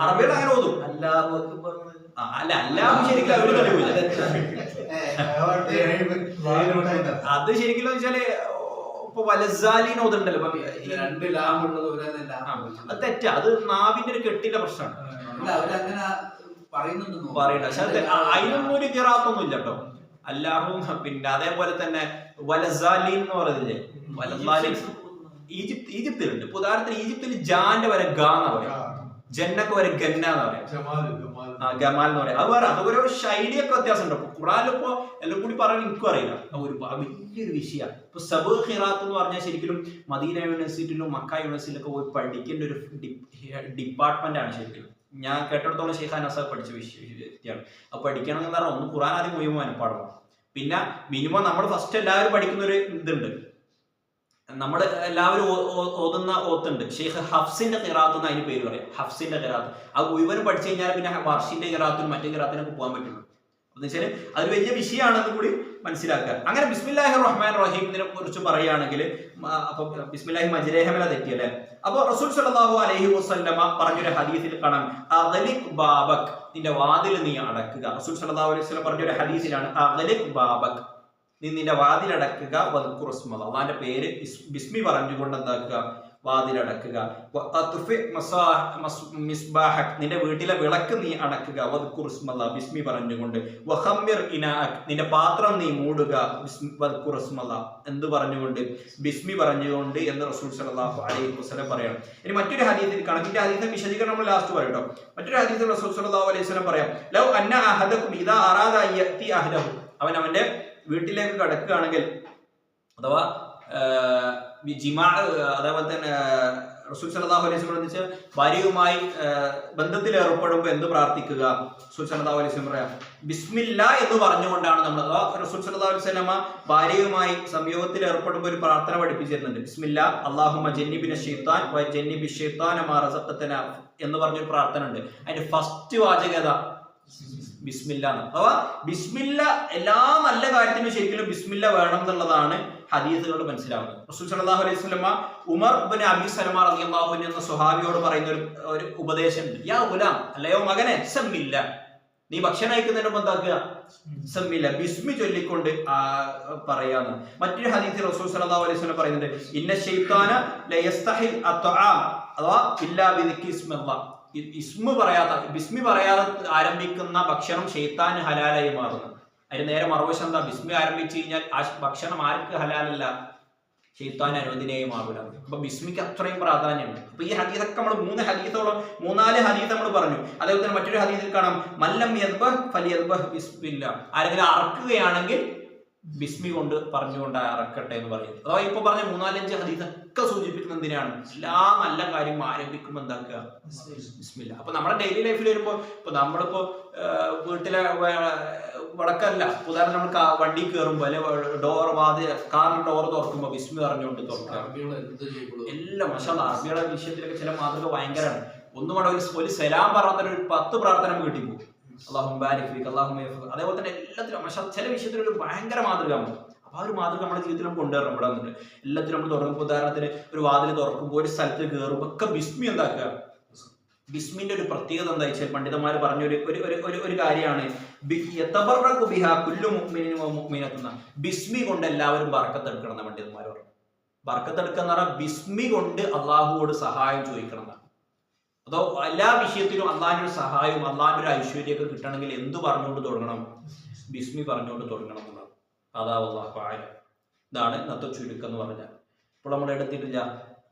A: അറബികൾ അങ്ങനെ ഓതും. അല്ല അല്ലാഹു ശരിക്കും അവര് കഴിവില്ല. അത് ശരിക്കും വെച്ചാല് ഇപ്പൊ വലസാലിന് ഓതുണ്ടല്ലോ. അത് തെറ്റാ. അത് നാവിന്റെ ഒരു കെട്ടിന്റെ പ്രശ്നമാണ്. പറയുന്നുണ്ട്. പക്ഷെ അതിനൊന്നും ഒരു ഖിറാഅത്തൊന്നും ഇല്ല കേട്ടോ. അല്ലാഹു. പിന്നെ അതേപോലെ തന്നെ വലസാലിൻ എന്ന് പറയുന്നില്ലേ, വലസാലിൻ ഈജിപ്തിലുണ്ട്. ഇപ്പൊ ഉദാഹരണത്തിന് ഈജിപ്തിൽ ജാന്റെ വരെ ഗാ എന്ന് പറയാം, ജന്നൊക്കെ വരെ ഗന്ന എന്ന് പറയാം, ഗമാൽ എന്ന് പറയാം. അത് വേറെ അതൊരു ശൈലിയൊക്കെ വ്യത്യാസം ഉണ്ട്. ഖുറാനിലിപ്പോ എല്ലാം കൂടി പറയാൻ എനിക്കും അറിയില്ല. ഒരു വലിയൊരു വിഷയമാണ്. ഇപ്പൊ സബ് ഖിറാഅത്ത് എന്ന് പറഞ്ഞാൽ ശരിക്കും മദീന യൂണിവേഴ്സിറ്റിയിലും മക്ക യൂണിവേഴ്സിറ്റിയിലൊക്കെ പോയി പഠിക്കേണ്ട ഒരു ഡിപ്പാർട്ട്മെന്റ് ആണ് ശരിക്കും. ഞാൻ കേട്ടിടത്തോളം ഷെയ്ഖ് അനസ് പഠിച്ച വ്യക്തിയാണ്. അപ്പൊ പഠിക്കണമെന്ന് പറഞ്ഞാൽ ഒന്ന് ഖുറാൻ ആദ്യം മുഴുവൻ മനഃപ്പാടണം. പിന്നെ മിനിമം നമ്മൾ ഫസ്റ്റ് എല്ലാവരും പഠിക്കുന്ന ഒരു ഇതുണ്ട്. നമ്മൾ എല്ലാവരും ഓതുന്ന ഓത്തുണ്ട്. ഷെയ്ഖ് ഹഫ്സിന്റെ ഖിറാഅത്ത് എന്ന് അതിന് പേര് പറയാം. ഹഫ്സിന്റെ ഖിറാഅത്ത് അത് മുഴുവനും പഠിച്ചു കഴിഞ്ഞാൽ പിന്നെ വർഷിന്റെ ഖിറാഅത്തിനും മറ്റേ ഖിറാഅത്തിനൊക്കെ പോകാൻ പറ്റുള്ളൂ. എന്ന് വെച്ചാൽ അത് വലിയ വിഷയമാണെന്ന് കൂടി മനസ്സിലാക്കുക. അങ്ങനെ ബിസ്മില്ലാഹിർ റഹ്മാനിർ റഹീമിനെ കുറിച്ച് പറയുകയാണെങ്കിൽ അപ്പൊ ബിസ്മില്ലാഹി മജ്രേഹമല തെറ്റിയല്ലേ. അപ്പൊ റസൂൽ സല്ലല്ലാഹു അലൈഹി വസല്ലമ പറഞ്ഞൊരു ഹദീസിൽ കാണാം, അഗ്ലിക് ബാബക്, നിന്റെ വാതിൽ നീ അടക്കുക. റസൂൽ സല്ലല്ലാഹു അലൈഹി വസല്ലം പറഞ്ഞൊരു ഹദീസിലാണ് അഗ്ലിക് ബാബക്, നീ നിന്റെ വാതിലടക്കുക. വദ്കുറുസ്മ, അള്ളാന്റെ പേര് ബിസ്മി പറഞ്ഞുകൊണ്ട് എന്താക്കുക, വാതിലടക്കുക. നിന്റെ വീട്ടിലെ വിളക്ക് നീ അടക്കുക. വദ്കുറുസ്മ, ബിസ്മി പറഞ്ഞുകൊണ്ട്. വഖമ്മിർ ഇനാഅക്, നിന്റെ പാത്രം നീ മൂടുക. വദ്കുറുസ്മ, എന്ത് പറഞ്ഞുകൊണ്ട്, ബിസ്മി പറഞ്ഞുകൊണ്ട് എന്ന് റസൂൽ സല്ലല്ലാഹു അലൈഹി വസല്ലം പറയണം. ഇനി മറ്റൊരു ഹദീസിൽ കണക്കിന്റെ ഹദീസിന്റെ വിശദീകരണം നമ്മൾ ലാസ്റ്റ് പറയട്ടോ. മറ്റൊരു ഹദീസിൽ റസൂൽ സല്ലല്ലാഹു അലൈഹി വസല്ലം പറയാം, ലൗ അന്ന അഹദകും ഇദാ അറാദ യഅതി അഹ്ലഹു, അവന്റെ വീട്ടിലേക്ക് കടക്കുകയാണെങ്കിൽ അഥവാ അതേപോലെ തന്നെ റസൂൽ സല്ലല്ലാഹു അലൈഹി വസല്ലം എന്ന് ഭാര്യയുമായി ബന്ധത്തിൽ ഏർപ്പെടുമ്പോൾ എന്ത് പ്രാർത്ഥിക്കുക. റസൂൽ സല്ലല്ലാഹു അലൈഹി വസല്ലം പറയാം ബിസ്മില്ലാ എന്ന് പറഞ്ഞുകൊണ്ടാണ് നമ്മൾ. അഥവാ റസൂൽ സല്ലല്ലാഹു അലൈഹി വസല്ലം ഭാര്യയുമായി സംയോഗത്തിൽ ഏർപ്പെടുമ്പോൾ ഒരു പ്രാർത്ഥന പഠിപ്പിച്ചിരുന്നുണ്ട്. ബിസ്മില്ലാ അല്ലാഹുമ്മ ജന്നിബിന ശൈത്താൻ വ ജന്നിബി ശൈത്താന മാ റസഖ്തനാ എന്ന് പറഞ്ഞൊരു പ്രാർത്ഥന ഉണ്ട്. അതിന്റെ ഫസ്റ്റ് വാചകത ബിസ്മില്ല. അഥവാ ബിസ്മില്ല എല്ലാ നല്ല കാര്യത്തിനും ശരിക്കും ബിസ്മില്ല വേണം എന്നുള്ളതാണ് ഹദീസുകളോട് മനസ്സിലാവുന്നത്. റസൂൽ സല്ലല്ലാഹു അലൈഹി വസല്ലം ഉമർ ഇബ്നു അബി സലമ റളിയല്ലാഹു അൻഹു എന്ന സ്വഹാബിയോട് പറയുന്ന ഒരു ഉപദേശം ഉണ്ട്. യാ ഗുലാം, അല്ലയോ മകനെ, സമ്മില്ല, നീ ഭക്ഷണം കഴിക്കുന്നതിന് മുമ്പ് എന്താക്കുക, സമ്മില്ല, ബിസ്മി ചൊല്ലിക്കൊണ്ട് പറയാന്ന്. മറ്റൊരു ഹദീസിൽ റസൂൽ സല്ലല്ലാഹു അലൈഹി വസല്ലം പറയുന്നുണ്ട്, ഇന്ന ശൈത്താന ലയസ്തഹിൽ അത്ആം അഥവാ ഇല്ലാ ബിദിക്രി ഇസ്മില്ലാഹ്, ഇസ്മു പറയാതെ ബിസ്മി പറയാതെ ആരംഭിക്കുന്ന ഭക്ഷണം ഷെയ്ത്താന് ഹലാലായി മാറുന്നു. അതിന് നേരെ മറുവശം എന്താ, ബിസ്മി ആരംഭിച്ചു കഴിഞ്ഞാൽ ആ ഭക്ഷണം ആർക്ക് ഹലാലല്ല, ഷെയ്ത്താൻ അനുവദനീയമായി മാറൂല. അപ്പൊ ബിസ്മിക്ക് അത്രയും പ്രാധാന്യമുണ്ട്. അപ്പൊ ഈ ഹദീസൊക്കെ നമ്മൾ മൂന്നാല് ഹദീസ് നമ്മൾ പറഞ്ഞു. അതേപോലെ തന്നെ മറ്റൊരു ഹദീസിൽ കാണാം, മല്ലം യദ്ബഹ് ഫലിയദ്ബഹ് ബിസ്മില്ലാ, ആരെങ്കിലും അറക്കുകയാണെങ്കിൽ ബിസ്മി കൊണ്ട് പറഞ്ഞുകൊണ്ട് അറക്കട്ടെ എന്ന് പറയുന്നത്. അഥവാ ഇപ്പൊ പറഞ്ഞ 4-5 ഹദീസൊക്കെ സൂചിപ്പിക്കുന്ന എന്തിനാണ്, എല്ലാ നല്ല കാര്യം ആരംഭിക്കുമ്പോൾ എന്താക്കുക, ബിസ്മില്ല. അപ്പൊ നമ്മുടെ ഡെയിലി ലൈഫിൽ വരുമ്പോ ഇപ്പൊ നമ്മളിപ്പോ വീട്ടിലെ വടക്കല്ല, ഉദാഹരണം നമ്മൾ വണ്ടി കയറുമ്പോ അല്ലെ കാറിന്റെ ഡോർ തുറക്കുമ്പോ ബിസ്മി പറഞ്ഞുകൊണ്ട് തുറക്കുക. എല്ലാം മാഷാഅല്ലാഹ് അറബിയുടെ വിഷയത്തിലൊക്കെ ചില മാതൃക ഭയങ്കരമാണ്. ഒന്നും കൂടെ ഒരു സലാം പറഞ്ഞ ഒരു 10 പ്രാർത്ഥന വീട്ടിൽ പോകും. അല്ലാഹുമ്മ ബാരിക് ഫീക, അല്ലാഹുമ്മ യഫ്ഖ്. അതേപോലെ തന്നെ എല്ലാത്തിലും ചില വിഷയത്തിൽ ഒരു ഭയങ്കര മാതൃകയാണ്. അപ്പോൾ ആ ഒരു മാതൃക നമ്മുടെ ജീവിതത്തിൽ നമുക്ക് കൊണ്ടുവരണം. ഇവിടെ വന്നിട്ട് എല്ലാത്തിലും നമ്മൾ തുറക്കുമ്പോൾ, ഉദാഹരണത്തിന് ഒരു വാതിൽ തുറക്കുമ്പോൾ, ഒരു സ്ഥലത്ത് കയറുമ്പോൾ ഒക്കെ ബിസ്മി എന്താക്കുക. ബിസ്മിന്റെ ഒരു പ്രത്യേകത എന്താ വെച്ചാൽ പണ്ഡിതന്മാർ പറഞ്ഞൊരു ഒരു കാര്യമാണ്, ബിസ്മി കൊണ്ട് എല്ലാവരും ബർക്കത്തെടുക്കണം എന്ന് പണ്ഡിതന്മാർ പറഞ്ഞു. ബർക്കത്തെടുക്കുക എന്ന് പറഞ്ഞാൽ ബിസ്മി കൊണ്ട് അള്ളാഹുവോട് സഹായം ചോദിക്കണം എന്നാണ്. അതോ എല്ലാ വിഷയത്തിലും അള്ളാഹിന്റെ ഒരു സഹായവും അള്ളാഹിന്റെ ഒരു ഐശ്വര്യമൊക്കെ കിട്ടണമെങ്കിൽ എന്ത് പറഞ്ഞുകൊണ്ട് തുടങ്ങണം? ബിസ്മി പറഞ്ഞുകൊണ്ട് തുടങ്ങണം എന്നുള്ളത്. അതാ അല്ലാഹു അഅലം. ഇതാണ് ഇന്നത്തെ ചുരുക്കം എന്ന് പറഞ്ഞാൽ. ഇപ്പോൾ നമ്മൾ എടുത്തിട്ടില്ല,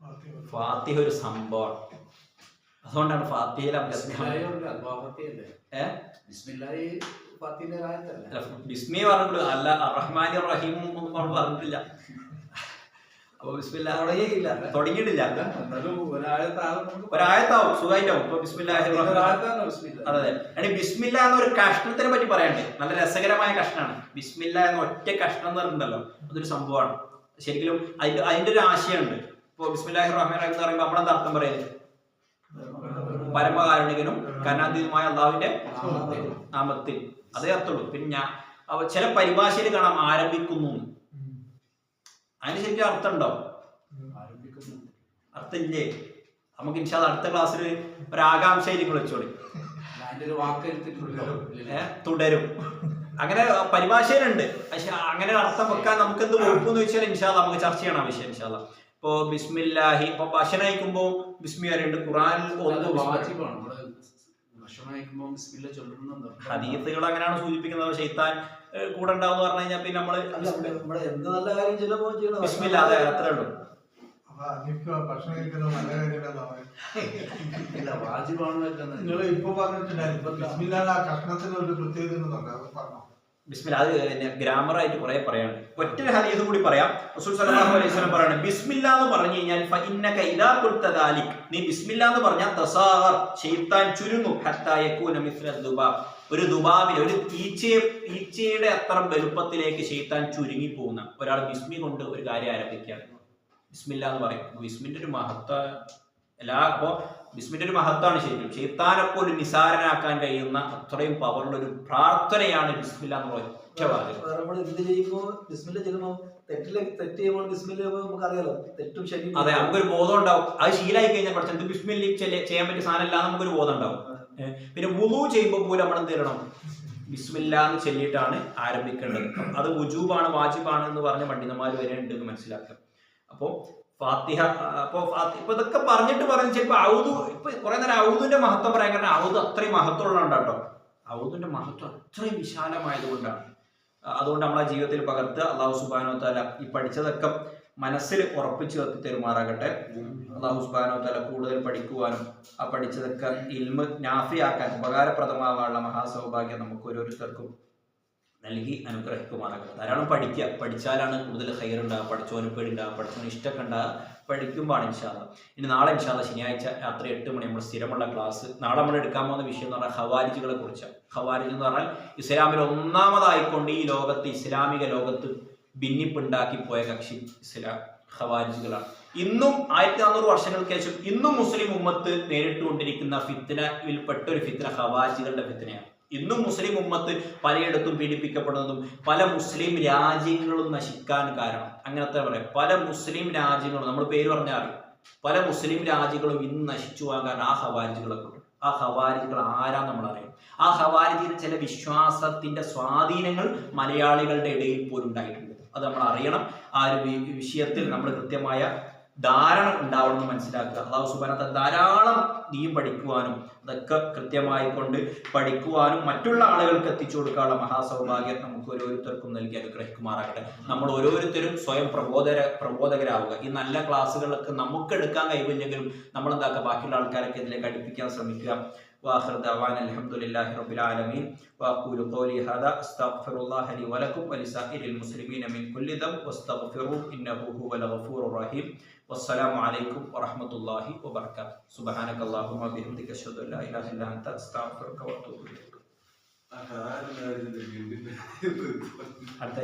A: ഫാത്തിഹ ഒരു സംഭവമാണ്. അതുകൊണ്ടാണ് ഫാത്തിഹയിൽ ബിസ്മി പറഞ്ഞിട്ടില്ല, അല്ല അർറഹ്മാനി റഹീം ഒന്നും പറഞ്ഞിട്ടില്ല. അപ്പൊ ബിസ്മില്ലാ തുടങ്ങിയിട്ടില്ല. ഒരായത്താവും സുഖമായിട്ടാവും. ഇപ്പൊ ബിസ്മില്ലാഹിർ അതെ. അതെ, ബിസ്മില്ല എന്നൊരു കഷ്ണത്തിനെ പറ്റി പറയാണ്ട്, നല്ല രസകരമായ കഷ്ണമാണ് ബിസ്മില്ല എന്ന ഒറ്റ കഷ്ണം എന്ന് പറഞ്ഞിട്ടുണ്ടല്ലോ. അതൊരു സംഭവമാണ്. ശരിക്കും അതിന്റെ ഒരു ആശയമുണ്ട്. ഇപ്പൊ ബിസ്മില്ലാഹിർ റഹ്മാനിർ റഹീം എന്ന് പറയുമ്പോൾ നമ്മളെന്താ അർത്ഥം പറയുന്നത്? പരമകാരുണികനും കരുണാതീതമായ അള്ളാഹുവിന്റെ നാമത്തിൽ, അതേ അർത്ഥമുള്ളൂ. പിന്നെ ചില പരിഭാഷയിൽ കാണാം ആരംഭിക്കുന്നു. അതിന് ശരിക്കും അർത്ഥം ഉണ്ടോ? അർത്ഥമില്ലേ? നമുക്ക് ഇൻഷാ അല്ലാഹ് അടുത്ത ക്ലാസ്സിൽ ഒരു ആകാംക്ഷയിലേക്ക് വിളിച്ചോളി. തുടരും. അങ്ങനെ പരിഭാഷയിലുണ്ട്. പക്ഷെ അങ്ങനെ അർത്ഥം വെക്കാൻ നമുക്ക് എന്ത് വകുപ്പെന്ന് വെച്ചാൽ ഇൻഷാ അല്ലാഹ് നമുക്ക് ചർച്ച ചെയ്യണം ആ വിഷയം ഇൻഷാ അല്ലാഹ്. ഇപ്പൊ ബിസ്മില്ലാഹി, ഇപ്പൊ ഭക്ഷണം കഴിക്കുമ്പോ ബിസ്മി പറയുന്നുണ്ട്. ഖുർആനിൽ ഹദീസുകൾ അങ്ങനെയാണ് സൂചിപ്പിക്കുന്നത്. ശൈത്താൻ കൂടെ ഉണ്ടാവും എന്ന് പറഞ്ഞു കഴിഞ്ഞാൽ പിന്നെ നമ്മള്
C: എന്ത് നല്ല കാര്യം ചെയ്യുമ്പോൾ
A: ബിസ്മില്ലാ, അതെ അത്രേ ഉള്ളൂ.
D: ഭക്ഷണം കഴിക്കുന്നത് നല്ല നിങ്ങൾ ഇപ്പൊ പറഞ്ഞിട്ടുണ്ടായിരുന്നു ബിസ്മില്ലാ കഷ്ണത്തിന് ഒരു പ്രത്യേകത പറഞ്ഞോ.
A: ബിസ്മില്ലാ അത് ഗ്രാമറായിട്ട് കുറെ പറയാനുണ്ട്. ഒറ്റ ഹദീസ് കൂടി പറയാം. റസൂൽ സല്ലല്ലാഹു അലൈഹി വസല്ലം പറയാണ്, ബിസ്മില്ലാ എന്ന് പറഞ്ഞു കഴിഞ്ഞാൽ ഫഇന്നക ഇദാ ഖുൽത ദാലിക്, നീ ബിസ്മില്ലാ എന്ന് പറഞ്ഞാൽ തസാഗർ, ശൈത്താൻ ചുരുങ്ങും, ഹത്താ യകൂന മിസ്ല ദുബാബ്, ഒരു ദുബാബിലെ ഒരു ഈച്ചയുടെ അത്ര വലുപ്പത്തിലേക്ക് ശൈത്താൻ ചുരുങ്ങി പോകുന്ന ഒരാൾ ബിസ്മി കൊണ്ട് ഒരു കാര്യം ആരംഭിക്കുകയാണ്. ബിസ്മില്ലാ എന്ന് പറയും. ബിസ്മിന്റെ ഒരു മഹത്വം അപ്പോ ബിസ്മിന്റെ ഒരു മഹത്വമാണ് ശരിക്കും. ശൈത്താനൊക്കെ ഒരു നിസാരനാക്കാൻ കഴിയുന്ന അത്രയും പവറുള്ള ഒരു പ്രാർത്ഥനയാണ് ബിസ്മില്ലാ എന്നുള്ള ഒറ്റ വാചകം.
C: നമ്മൾ എന്ത് ചെയ്യുമ്പോൾ ബിസ്മില്ല ചെയ്യുമ്പോൾ തെറ്റ് ചെയ്യുമ്പോൾ ബിസ്മില്ല നമുക്ക് അറിയാലോ തെറ്റും ശരിയും.
A: അതെ, നമുക്കൊരു ബോധം ഉണ്ടാവും. അത് ശീലായി കഴിഞ്ഞാൽ പഠിച്ചത് ഇത് ബിസ്മില്ല ചെയ്യാൻ പറ്റിയ സാധനം അല്ല, നമുക്കൊരു ബോധം ഉണ്ടാവും. പിന്നെ വുളു ചെയ്യുമ്പോൾ പോലും നമ്മൾ എന്ത് ചെയ്യണം? ബിസ്മില്ലാ എന്ന് ചൊല്ലിയിട്ടാണ് ആരംഭിക്കേണ്ടത്. അത് വുജൂബാണ്, വാജിബാണ് എന്ന് പറഞ്ഞ പണ്ഡിതന്മാർ വരെ ഉണ്ട് എന്ന് മനസ്സിലാക്കുക. അപ്പോൾ ഫാത്തിഹ, ഇപ്പൊ ഇതൊക്കെ പറഞ്ഞിട്ട് പറഞ്ഞ് ചിലപ്പോൾ ഔദു, ഇപ്പൊ കുറെ നേരം ഔദുവിന്റെ മഹത്വം പറയാൻ കാരണം ഔദു അത്രയും മഹത്വമുള്ളതുകൊണ്ട് കേട്ടോ. ഔദുവിന്റെ മഹത്വം അത്രയും വിശാലമായത് കൊണ്ടാണ്. അതുകൊണ്ട് നമ്മളെ ജീവിതത്തിൽ പകർത്തുക. അല്ലാഹു സുബ്ഹാനഹു വ തആല ഈ പഠിച്ചതൊക്കെ മനസ്സിൽ ഉറപ്പിച്ചു നിർത്തി തരുമാറാകട്ടെ. അല്ലാഹു സുബ്ഹാനഹു വ തആല കൂടുതൽ പഠിക്കുവാനും ആ പഠിച്ചതൊക്കെ ഇൽമ് നാഫിയാക്കാൻ ഉപകാരപ്രദമാകാനുള്ള മഹാസൗഭാഗ്യം നമുക്ക് ഓരോരുത്തർക്കും നൽകി അനുഗ്രഹിക്കുമാറാകട്ടെ. ധാരാളം പഠിക്കുക. പഠിച്ചാലാണ് കൂടുതൽ ഹൈർ ഉണ്ടാകുക, പഠിച്ചവന് പേടി ഉണ്ടാകുക, പഠിച്ചവന് ഇഷ്ടമൊക്കെ ഉണ്ടാകുക. പഠിക്കുമ്പോഴാണ് ഇൻഷാ അല്ലാഹ്. ഇനി നാളെ ഇൻഷാ അല്ലാഹ് ശനിയാഴ്ച രാത്രി 8 മണി നമ്മൾ സ്ഥിരമുള്ള ക്ലാസ്. നാളെ നമ്മൾ എടുക്കാൻ പോകുന്ന വിഷയം എന്ന് പറഞ്ഞാൽ ഖവാരിജുകളെ കുറിച്ചാണ്. ഖവാരിജ് എന്ന് പറഞ്ഞാൽ ഇസ്ലാമിൽ ഒന്നാമതായിക്കൊണ്ട് ഈ ലോകത്ത്, ഇസ്ലാമിക ലോകത്ത് ഭിന്നിപ്പുണ്ടാക്കി പോയ കക്ഷി ഖവാരിജുകളാണ്. ഇന്നും 1400 വർഷങ്ങൾക്ക് ശേഷം ഇന്നും മുസ്ലിം ഉമ്മത്ത് നേരിട്ടുകൊണ്ടിരിക്കുന്ന ഫിത്നയിൽപ്പെട്ട ഒരു ഫിത്ന ഖവാരിജുകളുടെ ഫിത്നയാണ്. ഇന്നും മുസ്ലിം ഉമ്മത്ത് പലയിടത്തും പീഡിപ്പിക്കപ്പെടുന്നതും പല മുസ്ലിം രാജ്യങ്ങളും നശിക്കാൻ കാരണം അങ്ങനത്തെ പറയാം. പല മുസ്ലിം രാജ്യങ്ങളും നമ്മൾ പേര് പറഞ്ഞാൽ അറിയും. പല മുസ്ലിം രാജ്യങ്ങളും ഇന്ന് നശിച്ചു പോകാൻ കാരണം ആ ഖവാരിജുകളെ കൊണ്ട്. ആ ഖവാരിജുകൾ ആരാന്ന് നമ്മൾ അറിയും. ആ ഖവാരിജിന് ചില വിശ്വാസത്തിന്റെ സ്വാധീനങ്ങൾ മലയാളികളുടെ ഇടയിൽ പോലും ഉണ്ടായിട്ടുണ്ട്. അത് നമ്മൾ അറിയണം. ആ ഒരു വിഷയത്തിൽ നമ്മൾ കൃത്യമായ ധാരണ ഉണ്ടാവണം എന്ന് മനസ്സിലാക്കുക. അല്ലാഹു സുബ്ഹാനഹു വ തആല ധാരാളം ദീൻ പഠിക്കുവാനും അതൊക്കെ കൃത്യമായി കൊണ്ട് പഠിക്കുവാനും മറ്റുള്ള ആളുകൾക്ക് എത്തിച്ചു കൊടുക്കാനുള്ള മഹാസൗഭാഗ്യം നമുക്ക് ഓരോരുത്തർക്കും നൽകി അനുഗ്രഹിക്കുമാറാകട്ടെ. നമ്മൾ ഓരോരുത്തരും സ്വയം പ്രബോധകരാവുക. ഈ നല്ല ക്ലാസ്സുകളൊക്കെ നമുക്ക് എടുക്കാൻ കഴിവില്ലെങ്കിലും നമ്മൾ എന്താക്കുക, ബാക്കിയുള്ള ആൾക്കാരൊക്കെ ഇതിലേക്ക് അടുപ്പിക്കാൻ ശ്രമിക്കുക. وآخر دعوانا الحمد لله رب العالمين وأقول قولي هذا أستغفر الله لي ولكم ولسائر المسلمين من كل ذنب واستغفروه إنه هو الغفور الرحيم والسلام عليكم ورحمة الله وبركاته سبحانك اللهم وبحمدك أشهد أن لا إله إلا أنت أستغفرك وأتوب إليك. അടുത്ത